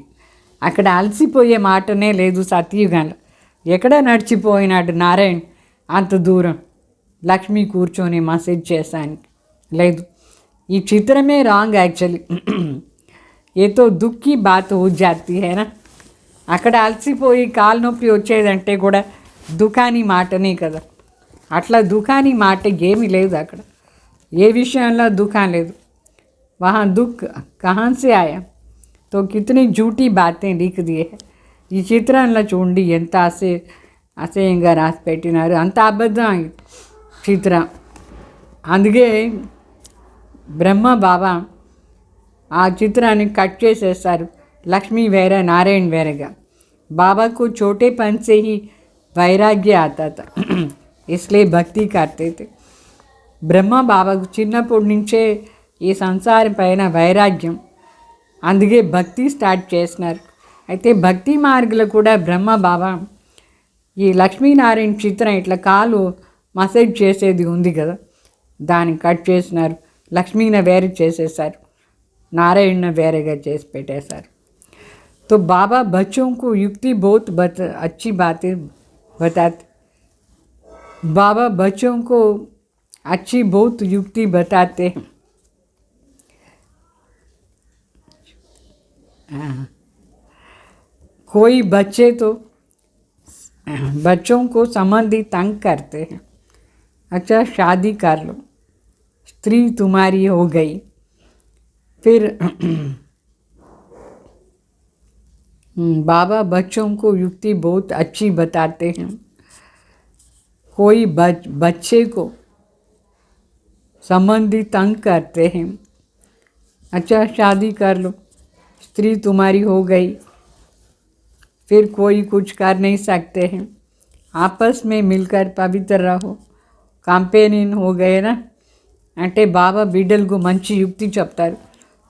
అక్కడ అలసిపోయే మాటనే లేదు సత్యయుగంలో. ఎక్కడ నడిచిపోయినాడు నారాయణ అంత దూరం లక్ష్మి కూర్చొని మసాజ్ చేసానికి లేదు. ఈ చిత్రమే రాంగ్ యాక్చువల్లీ. ఏతో దుఃఖీ బాత్ హో జాతీ హైనా. అక్కడ అలసిపోయి కాలు నొప్పి వచ్చేదంటే కూడా దుఃఖాని మాటనే కదా. అట్లా దుఃఖాని మాట ఏమీ లేదు అక్కడ, ఏ విషయంలో దుఃఖం లేదు. వహా దుఃఖ్ కహాం సే ఆయా. तो कितनी झूठी बातें लिख दिए हैं. ఈ చిత్రంలో చూడండి ఎంత అసహ్యంగా రాసి పెట్టినారు, అంత అబద్ధం చిత్రం. అందుకే బ్రహ్మ బాబా ఆ చిత్రాన్ని కట్ చేసేస్తారు. లక్ష్మీ వేరే నారాయణ వేరేగా. బాబాకు छोटेपन से ही वैराग्य आता था इसलिए भक्ति करते थे. బ్రహ్మ బాబాకు చిన్నప్పటి నుంచే ఈ సంసారం పైన వైరాగ్యం, అందుకే భక్తి స్టార్ట్ చేసినారు. అయితే భక్తి మార్గంలో కూడా బ్రహ్మ బాబా ఈ లక్ష్మీనారాయణ చిత్రం ఇట్లా కాలు మసాజ్ చేసేది ఉంది కదా, దాన్ని కట్ చేసినారు. లక్ష్మీని వేరే చేసేసారు, నారాయణ వేరేగా చేసి పెట్టేశారు. तो बाबा बच्चों को युक्ति बहुत अच्छी बातें बताते. बाबा बच्चों को अच्छी बहुत युक्ति बताते हैं. कोई बच्चे तो बच्चों को संबंधी तंग करते हैं. अच्छा शादी कर लो, स्त्री तुम्हारी हो गई. फिर बाबा बच्चों को युक्ति बहुत अच्छी बताते हैं. कोई बच्चे को संबंधी तंग करते हैं. अच्छा शादी कर लो, स्त्री तुम्हारी हो गई, फिर कोई कुछ कर नहीं सकते हैं. आपस में मिलकर पवित्र रहो, కంపెనీన్ हो गए ना. అంటే బాబా బిడ్డలకు మంచి యుక్తి చెప్తారు.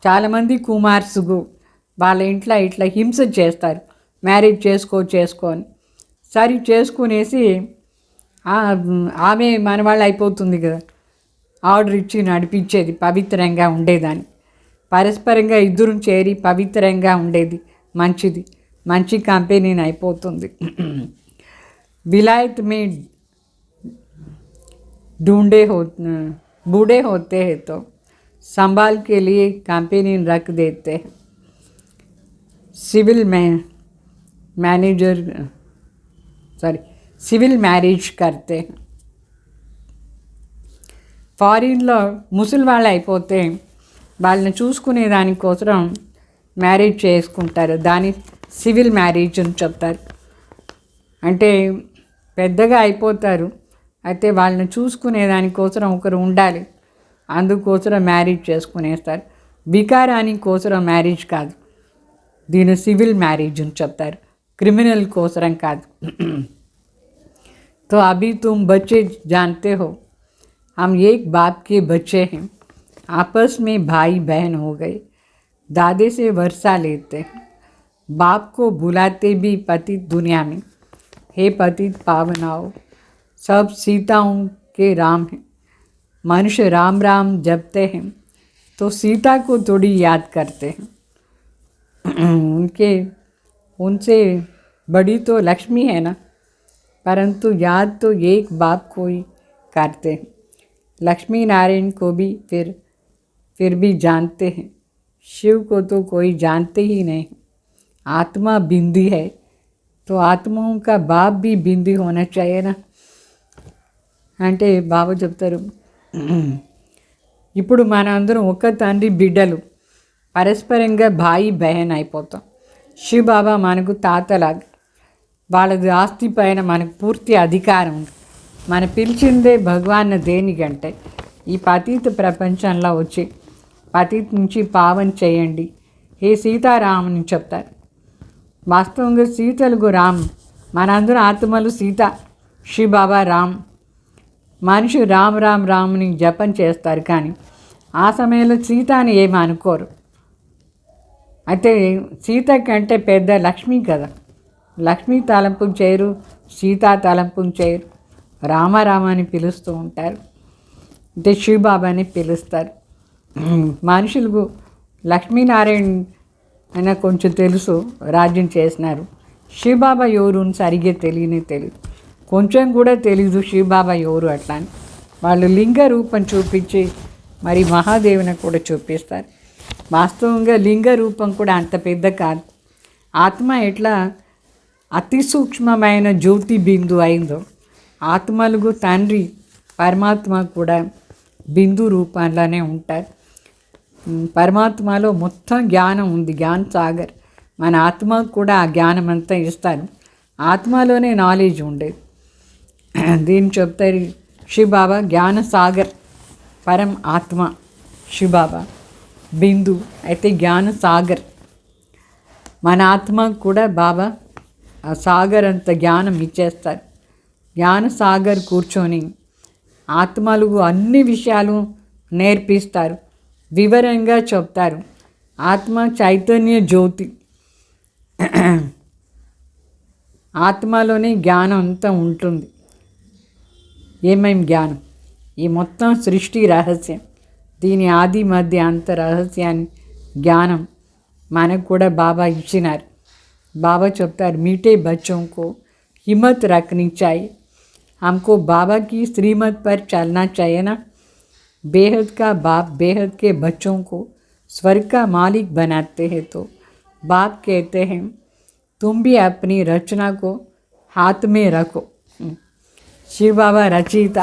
చాలామంది కుమార్సుకు వాళ్ళ ఇంట్లో ఇట్లా హింస చేస్తారు, మ్యారేజ్ చేసుకొని సరి చేసుకునేసి ఆమె మనవాళ్ళు అయిపోతుంది కదా, ఆర్డర్ ఇచ్చి నడిపించేది, పవిత్రంగా ఉండేదాన్ని. పరస్పరంగా ఇద్దరు చేరి పవిత్రంగా ఉండేది మంచిది, మంచి కంపెనీ అయిపోతుంది. विलायत में बूढ़े होते हैं तो संभाल के लिए कंपेनी रख देते हैं. सिविल मैरिज करते हैं. ఫారిన్లో ముసలి వాళ్ళు అయిపోతే వాళ్ళని చూసుకునే దానికోసం మ్యారేజ్ చేసుకుంటారు. దాన్ని సివిల్ మ్యారేజ్ అని చెప్తారు. అంటే పెద్దగా అయిపోతారు, అయితే వాళ్ళని చూసుకునే దానికోసం ఒకరు ఉండాలి, అందుకోసం మ్యారేజ్ చేసుకునేస్తారు. వికారాని కోసం మ్యారేజ్ కాదు, దీని సివిల్ మ్యారేజ్ అని చెప్తారు, క్రిమినల్ కోసం కాదు. तो अभी तुम बच्चे जानते हो, हम एक बाप के बच्चे हैं, आपस में भाई बहन हो गए, दादे से वर्षा लेते हैं, बाप को बुलाते भी पतित दुनिया में, हे पतित पावनाओ, सब सीताओं के राम हैं, मनुष्य राम राम जपते हैं तो सीता को थोड़ी याद करते हैं. उनसे बड़ी तो लक्ष्मी है ना, परंतु याद तो एक बाप को ही करते हैं. लक्ष्मी नारायण को भी फिर भी जानते हैं, शिव को तो कोई जानते ही नहीं. आत्मा बिंदी है तो आत्माओं का बाप भी बिंदी होना चाहिए ना. అంటే బాబా చెప్తారు, ఇప్పుడు మనందరం ఒక తండ్రి బిడ్డలు, పరస్పరంగా భాయి బహన్ అయిపోతాం. శివ బాబా మనకు తాతలాగా, వాళ్ళది ఆస్తి పైన మనకు పూర్తి అధికారం ఉంది. మన పిలిచిందే భగవాన్ దేనికంటే ఈ పతిత ప్రపంచంలో వచ్చి పతిత నుంచి పావన చేయండి, హే సీతారామని చెప్తారు. వాస్తవంగా సీతలకు రామ్, మనందరం ఆత్మలు సీత, శివ బాబా రామ్. మనిషి రామ్ రామ్ రామ్ని జపం చేస్తారు, కానీ ఆ సమయంలో సీతని ఏమి అనుకోరు. అయితే సీత కంటే పెద్ద లక్ష్మి కదా, లక్ష్మీ తలంపు చేయరు, సీతా తలంపు చేయరు, రామారామ అని పిలుస్తూ ఉంటారు. అంటే శివబాబాని పిలుస్తారు. మనుషులకు లక్ష్మీనారాయణ అయినా కొంచెం తెలుసు, రాజ్యం చేసినారు. శివబాబా ఎవరు సరిగ్గా తెలియదు, కొంచెం కూడా తెలీదు శివబాబా ఎవరు అట్లా అని. వాళ్ళు లింగ రూపం చూపించి మరి మహాదేవుని కూడా చూపిస్తారు. వాస్తవంగా లింగ రూపం కూడా అంత పెద్ద కాదు. ఆత్మ ఎట్లా అతి సూక్ష్మమైన జ్యోతి బిందు అయిందో, ఆత్మలకు తండ్రి పరమాత్మ కూడా బిందు రూపంలోనే ఉంటారు. పరమాత్మలో మొత్తం జ్ఞానం ఉంది, జ్ఞాన సాగర్. మన ఆత్మకు కూడా ఆ జ్ఞానం అంతా ఇస్తారు. ఆత్మలోనే నాలెడ్జ్ ఉండేది. దీన్ని చెప్తారు శివబాబా జ్ఞాన సాగర్, పరం ఆత్మ శివబాబా బిందు, అయితే జ్ఞాన సాగర్. మన ఆత్మకు కూడా బాబా ఆ సాగర్ అంత జ్ఞానం ఇచ్చేస్తారు. జ్ఞాన సాగర్ కూర్చొని ఆత్మలకు అన్ని విషయాలు నేర్పిస్తారు, వివరంగా చెప్తారు. ఆత్మ చైతన్య జ్యోతి, ఆత్మలోనే జ్ఞానం అంతా ఉంటుంది. ఏమేం జ్ఞానం? ఈ మొత్తం సృష్టి రహస్యం, దీని ఆది మధ్య అంత రహస్యాన్ని జ్ఞానం మనకు కూడా బాబా ఇచ్చినారు. बाबा చెప్తారు, मीठे बच्चों को हिम्मत रखनी चाहिए, हमको बाबा की श्रीमत पर चलना चाहिए ना. बेहद का बाप बेहद के बच्चों को स्वर्ग का मालिक बनाते हैं, तो बाप कहते हैं तुम भी अपनी रचना को हाथ में रखो. శివ బాబా రచయిత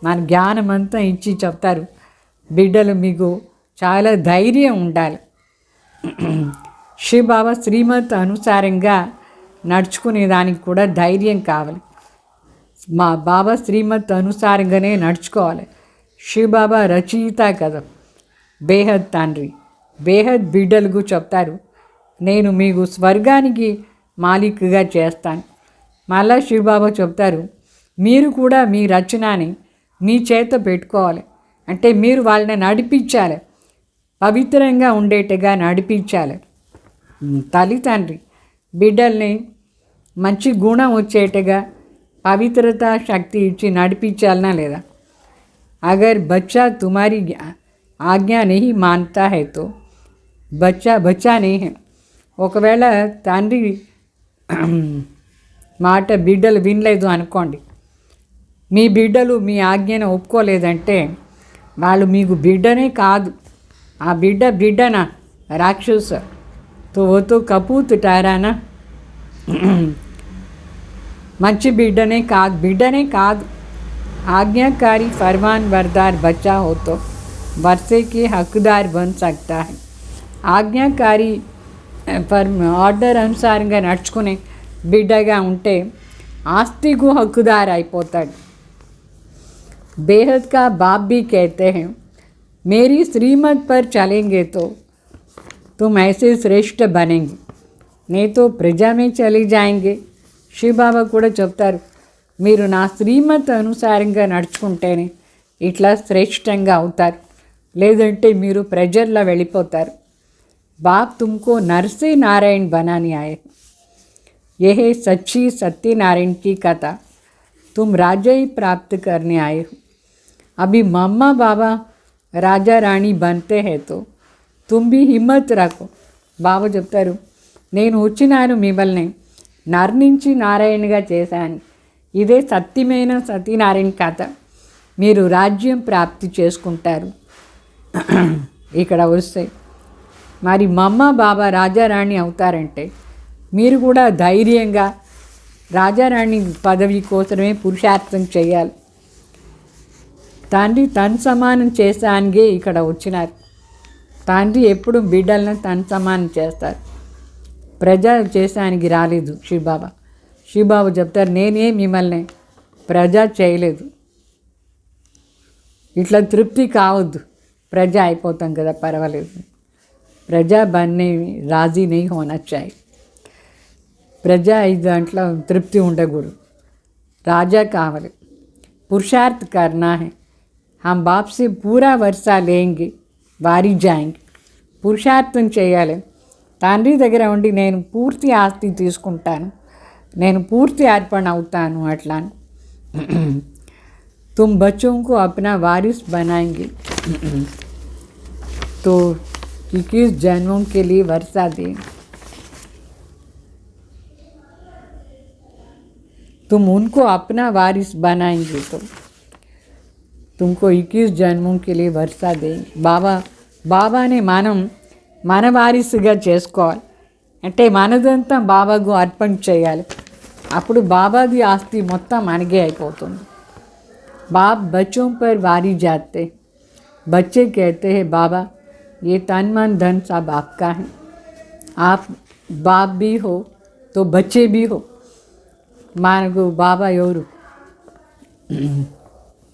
మన జ్ఞానం అంతా ఇచ్చి చెప్తారు, బిడ్డలు మీకు చాలా ధైర్యం ఉండాలి. శివ బాబా శ్రీమత్ అనుసారంగా నడుచుకునే దానికి కూడా ధైర్యం కావాలి. మా బాబా శ్రీమత్ అనుసారంగానే నడుచుకోవాలి. శివ బాబా రచయిత కదా, బేహద్ తండ్రి. బేహద్ బిడ్డలకు చెప్తారు, నేను మీకు స్వర్గానికి మాలిక్గా చేస్తాను. మళ్ళా శివ బాబా చెప్తారు, మీరు కూడా మీ రచనని మీ చేత పెట్టుకోవాలి. అంటే మీరు వాళ్ళని నడిపించాలి, పవిత్రంగా ఉండేట్టుగా నడిపించాలి. తల్లి తండ్రి బిడ్డల్ని మంచి గుణం వచ్చేట్టుగా పవిత్రత శక్తి ఇచ్చి నడిపించాలనా లేదా? अगर बच्चा तुम्हारी आज्ञा नहीं मानता है तो बच्चा बच्चा नहीं है. ఒకవేళ తండ్రి మాట బిడ్డలు వినలేదు అనుకోండి, మీ బిడ్డలు మీ ఆజ్ఞను ఒప్పుకోలేదంటే వాళ్ళు మీకు బిడ్డనే కాదు. ఆ బిడ్డనా రాక్షస తో ఓతో కపూత్ టారానా. మంచి బిడ్డనే కాదు. आज्ञाकारी फरमान बरदार बच्चा हो तो वर्षे के हकदार बन सकता है. ఆజ్ఞాకారి ఆర్డర్ అనుసారంగా నడుచుకునే బిడ్డగా ఉంటే ఆస్తికు హక్కుదారు అయిపోతాడు. बेहद का बाप भी कहते हैं मेरी श्रीमत पर चलेंगे तो तुम ऐसे श्रेष्ठ बनेंगे, नहीं तो प्रजा में चले जाएंगे. శివ బాబా కూడా చెప్తారు, మీరు నా శ్రీమత్ అనుసారంగా నడుచుకుంటేనే ఇట్లా శ్రేష్టంగా అవుతారు, లేదంటే మీరు ప్రజల్లో వెళ్ళిపోతారు. बाप तुमको नर से नारायण बनाने आए. यह है सच्ची सत्यनारायण की कथा. तुम राजा ही प्राप्त करने आए हो. अभी मम्मा बाबा राजा रानी बनते हैं तो तुम भी हिम्मत रखो. బాబా చెప్తారు, నేను వచ్చినాను మిమ్మల్ని నర్ నుంచి నారాయణగా చేశాను. ఇదే సత్యమైన సత్యనారాయణ కథ. మీరు రాజ్యం ప్రాప్తి చేసుకుంటారు. ఇక్కడ వస్తే మరి మమ్మ బాబా రాజారాణి అవుతారంటే మీరు కూడా ధైర్యంగా రాజారాణి పదవి కోసమే పురుషార్థం చేయాలి. తండ్రి తన సమానం చేసానికే ఇక్కడ వచ్చినారు. తండ్రి ఎప్పుడు బిడ్డలను తన సమానం చేస్తారు, ప్రజా చేసానికి రాలేదు శివబాబా. శివబాబా చెప్తారు, నేనే మిమ్మల్ని ప్రజా చేయలేదు. ఇట్లా తృప్తి కావద్దు, ప్రజా అయిపోతాం కదా పర్వాలేదు. ప్రజా बनने राजी नहीं होना चाहिए. ప్రజా దాంట్లో తృప్తి ఉండకూడదు, రాజా కావాలి. पुरुषार्थ करना है. हम बाप से पूरा वर्षा लेंगे, वारी जाएंगे. పురుషార్థం చేయాలి. తండ్రి దగ్గర ఉండి నేను పూర్తి ఆస్తి తీసుకుంటాను, నేను పూర్తి అర్పణ అవుతాను అట్లా. तुम बच्चों को अपना वारिस बनाएंगे तो 21 जन्मों के लिए वर्षा देंगे. तुम उनको अपना वारिस बनाएंगे तो तुमको 21 जन्मों के लिए वर्षा देंगे. బాబానే మనం మన వారిసుగా చేసుకోవాలి. అంటే మనదంతా బాబాకు అర్పణ చేయాలి. అప్పుడు బాబాది ఆస్తి మొత్తం మనకే అయిపోతుంది. बाप बच्चों पर वारी जाते. बच्चे कहते हैं बाबा ये तन मन धन सब आपका है. आप बाप भी हो तो बच्चे भी हो. మనకు బాబా ఎవరు?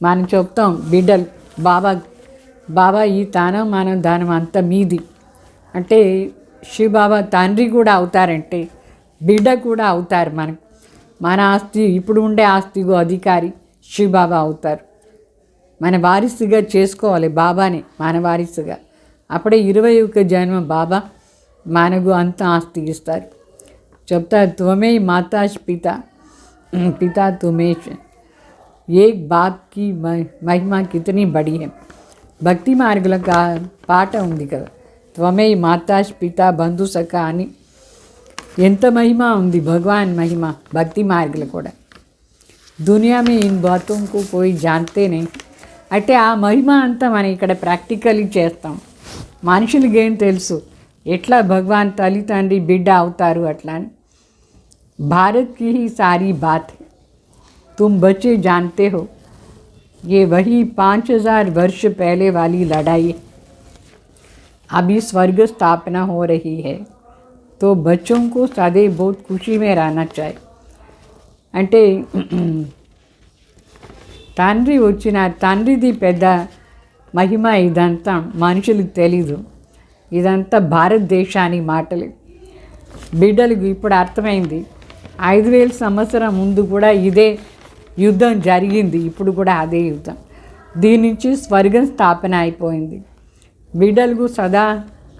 మనం చెప్తాం బిడ్డలు బాబా ఈ తానం మన దానం అంతా మీది అంటే శివ బాబా తండ్రి కూడా అవుతారంటే బిడ్డ కూడా అవుతారు. మన ఆస్తి ఇప్పుడు ఉండే ఆస్తికు అధికారి శివ బాబా అవుతారు. మన వారిసుగా చేసుకోవాలి బాబాని, మన వారిసుగా. అప్పుడే 21 జన్మ బాబా మనకు అంత ఆస్తి ఇస్తారు. చెప్తారు, త్వమే మాతా పితా తుమేష్. ఏక్ బాప్ కి మహిమ కితనీ బడి హై. భక్తి మార్గుల పాట ఉంది కదా, త్వమే మాతా పితా బంధు సఖ అని. ఎంత మహిమ ఉంది భగవాన్ మహిమ భక్తి మార్గులు కూడా. దునియా మే ఇన్ బాతోం కో కోయి జాన్తే నహీ. అంటే ఆ మహిమ అంతా మనం ఇక్కడ ప్రాక్టికల్లీ చేస్తాం. మనుషులకి ఏం తెలుసు ఎట్లా భగవాన్ తల్లి తండ్రి బిడ్డ అవుతారు అట్లా అని. భారత్ की ही सारी बात है. तुम बच्चे जानते हो ये वही 5000 वर्ष पहले वाली लड़ाई है. अभी स्वर्ग स्थापना हो रही है तो बच्चों को सदैव बहुत खुशी में रहना चाहिए. అంటే తండ్రి వచ్చిన తండ్రిది పెద్ద మహిమ. ఇదంతా మనుషులకు తెలీదు. ఇదంతా భారతదేశానికి మాటలు. బిడ్డలకు ఇప్పుడు అర్థమైంది. 5000 సంవత్సరం ముందు కూడా ఇదే యుద్ధం జరిగింది, ఇప్పుడు కూడా అదే యుద్ధం. దీని నుంచి స్వర్గం స్థాపన అయిపోయింది. బిడ్డలకు సదా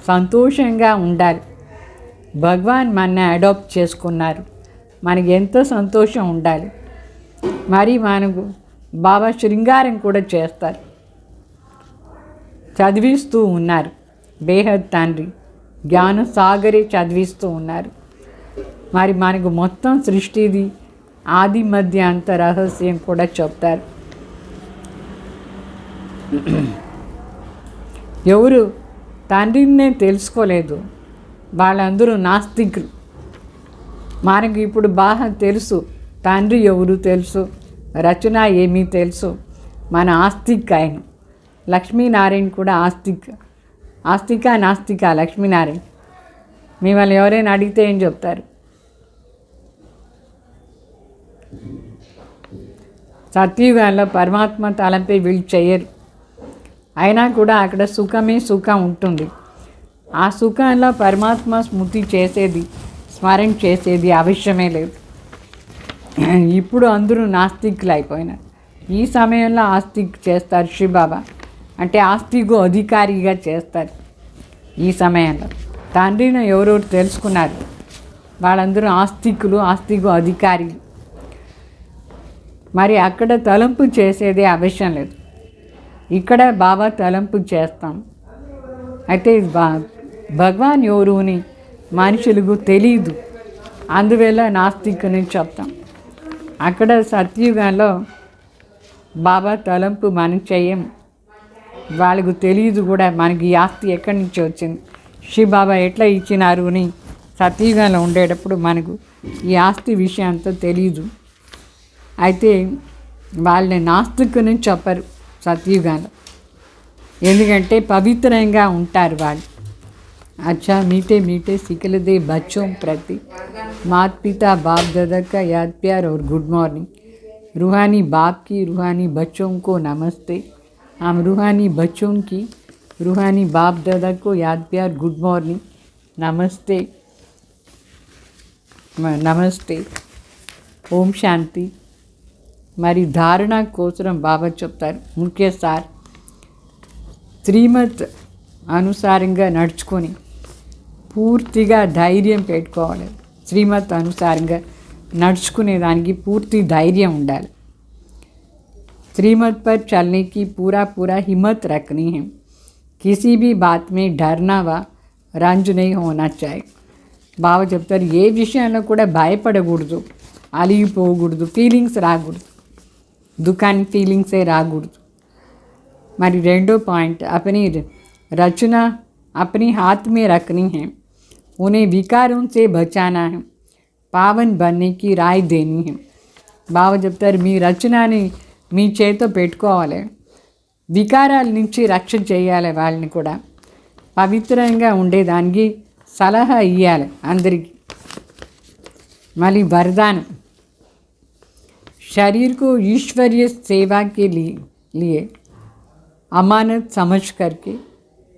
సంతోషంగా ఉండాలి. భగవాన్ మన అడాప్ట్ చేసుకున్నారు, మనకి ఎంతో సంతోషం ఉండాలి. మరి మనకు బాబా శృంగారం కూడా చేస్తారు. చదివిస్తూ ఉన్నారు. బేహద్ తండ్రి జ్ఞాన సాగరే చదివిస్తూ ఉన్నారు. మరి మనకు మొత్తం సృష్టిది ఆది మధ్య అంత రహస్యం కూడా చెప్తారు. ఎవరు తండ్రినే తెలుసుకోలేదు వాళ్ళందరూ నాస్తికులు. మనకు ఇప్పుడు బాగా తెలుసు తండ్రి ఎవరు తెలుసు, రచన ఏమీ తెలుసు. మన ఆస్తిక్ ఆయన లక్ష్మీనారాయణ కూడా ఆస్తిక నాస్తిక లక్ష్మీనారాయణ. మిమ్మల్ని ఎవరైనా అడిగితే ఏం చెప్తారు? సత్యుగంలో పరమాత్మ తలంపై వీళ్ళు చేయరు. అయినా కూడా అక్కడ సుఖమే సుఖం ఉంటుంది. ఆ సుఖంలో పరమాత్మ స్మృతి చేసేది, స్మరణ చేసేది అవశ్యమే లేదు. ఇప్పుడు అందరూ నాస్తికులు అయిపోయినారు. ఈ సమయంలో ఆస్తిక్ చేస్తారు శివబాబా, అంటే ఆస్తికు అధికారిగా చేస్తారు. ఈ సమయంలో తండ్రిని ఎవరెవరు తెలుసుకున్నారు వాళ్ళందరూ ఆస్తికులు, ఆస్తికు అధికారులు. మరి అక్కడ తలంపు చేసేదే అవశ్యం లేదు. ఇక్కడ బాబా తలంపు చేస్తాం. అయితే భగవాన్ ఎవరుని మనుషులకు తెలీదు, అందువల్ల నాస్తికుని చెప్తాం. అక్కడ సత్యుగంలో బాబా తలంపు మనం చేయం, వాళ్ళకు తెలియదు కూడా మనకి ఈ ఆస్తి ఎక్కడి నుంచి వచ్చింది, శివబాబా ఎట్లా ఇచ్చినారు అని సత్యుగంలో ఉండేటప్పుడు మనకు ఈ ఆస్తి విషయం అంతా తెలీదు. అయితే వాళ్ళని నాస్తికుని చెప్పరు సత్యుగంలో, ఎందుకంటే పవిత్రంగా ఉంటారు వాళ్ళు. अच्छा मीठे मीठे सिकलदे बच्चों प्रति माता पिता बाप दादा का याद प्यार और गुड मॉर्निंग. रूहानी बाप की रूहानी बच्चों को नमस्ते. हम रूहानी बच्चों की रूहानी बाप दादा को याद प्यार गुड मॉर्निंग नमस्ते नमस्ते ओम शांति. మరి ధారణ కోసరం బాబా చెప్తారు ముఖ్య సార్, శ్రీమత్ అనుసారంగా నడుచుకొని పూర్తిగా ధైర్యం పెట్టుకోవాలి. శ్రీమత్ అనుసారంగా నడుచుకునే దానికి పూర్తి ధైర్యం ఉండాలి. श्रीमत पर चलने की पूरा हिम्मत रखनी है. किसी भी बात में डरना व रंज नहीं होना चाहिए. బాబా చెప్తారు ఏ విషయంలో కూడా భయపడకూడదు, అలిగిపోకూడదు, ఫీలింగ్స్ రాకూడదు, దుఃఖాన్ని ఫీలింగ్సే రాకూడదు. మరి రెండో పాయింట్, अपनी रचना अपने हाथ में रखनी है, उन्हें विकारों से बचाना है, पावन बनने की राय देनी है. బాబా చెప్తారు మీ రచనని మీ చేతితో పెట్టుకోవాలి, వికారాల నుంచి రక్షణ చేయాలి, వాళ్ళని కూడా పవిత్రంగా ఉండేదానికి సలహా ఇవ్వాలి అందరికీ. మళ్ళీ వరదానం, शरीर को ईश्वरीय सेवा के लिए अमानत समझ करके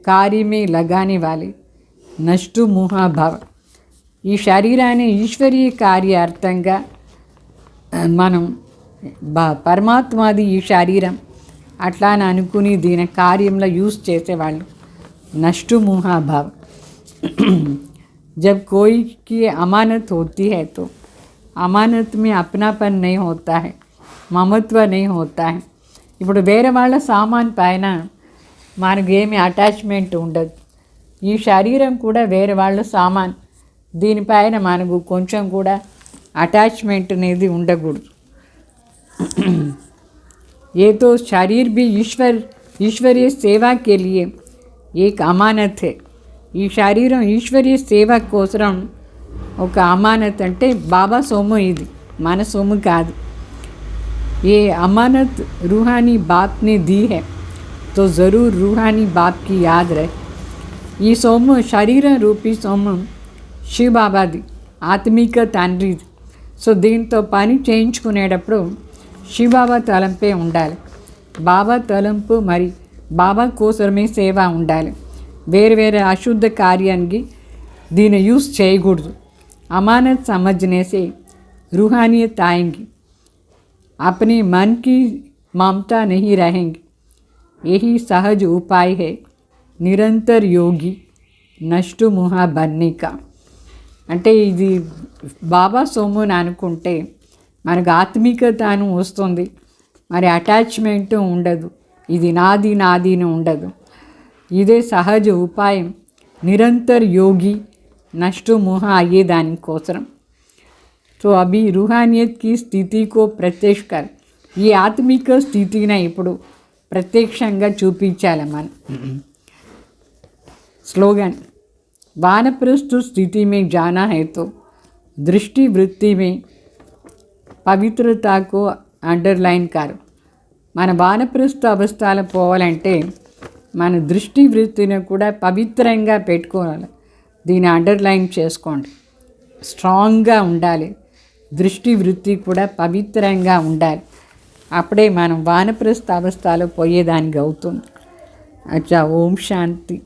कार्य में लगाने वाले नष्टु मुहाभाव. ఈ శరీరాన్ని ఈశ్వరీయ కార్యార్థంగా మనం పరమాత్మది ఈ శరీరం అట్లా అని అనుకుని దీని కార్యంలో యూజ్ చేసేవాళ్ళు नष्टु मुहाभाव. जब कोई की अमानत होती है तो अमानत में अपनापन नहीं होता है, మమత్వ नहीं होता है. ఇప్పుడు వేరే వాళ్ళ సామాన్ పైన మనకు ఏమి అటాచ్మెంట్ ఉండదు. ఈ శరీరం కూడా వేరే వాళ్ళ సామాన్, దీనిపైన మనకు కొంచెం కూడా అటాచ్మెంట్ అనేది ఉండకూడదు. ये तो शरीर भी ईश्वरीय सेवा के लिए एक अमानत है. ఈ శరీరం ఈశ్వరీయ సేవ కోసం ఒక అమానత్, అంటే బాబా సొమ్ము, ఇది మన సొమ్ము కాదు. ये अमानत रूहानी बाप ने दी है तो ज़रूर रूहानी बाप की याद रहे. ఈ సొమ్ము శరీరం రూపీ సొమ్ము శివబాబాది, ఆత్మిక తండ్రిది. సో దీంతో పని చేయించుకునేటప్పుడు శివబాబా తలంపే ఉండాలి. బాబా తలంపు మరి బాబా కోసమే సేవ ఉండాలి. వేరే వేరే అశుద్ధ కార్యానికి దీన్ని యూజ్ చేయకూడదు. అమానత్ సమझने से रूहानियत आएंगी, अपने मन की ममता नहीं रहेंगी. यही सहज उपाय है निरंतर योगी नष्टु मुहा बनने का. అంటే ఇది బాబా సొమ్ము అని అనుకుంటే మనకు ఆత్మికతను వస్తుంది, మరి అటాచ్మెంట్ ఉండదు, ఇది నాది నాదిని ఉండదు. ఇదే సహజ ఉపాయం నిరంतर योगी नष्टो मोह आइए దానికోసం तो अभी रूहानियत की स्थिति को प्रत्यक्ष कर ఈ ఆత్మిక స్థితిని ఇప్పుడు ప్రత్యక్షంగా చూపించాలి మనం स्लोगन वानप्रस्थ स्थिति में जाना है तो दृष्टि वृत्ति में पवित्रता को अंडरलाइन कर మన వానప్రస్థ అవస్థలో పోవాలంటే మన దృష్టి వృత్తిని కూడా పవిత్రంగా పెట్టుకోవాలి. దీన్ని అండర్లైన్ చేసుకోండి. స్ట్రాంగ్గా ఉండాలి. దృష్టి వృత్తి కూడా పవిత్రంగా ఉండాలి. అప్పుడే మనం వానప్రస్థ అవస్థలో పోయేదానికి అవుతుంది. అచ్చా, ఓం శాంతి.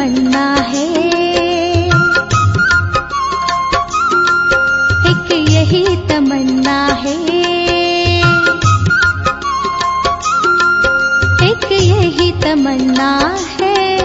तमन्ना है, एक यही तमन्ना है, एक यही तमन्ना है।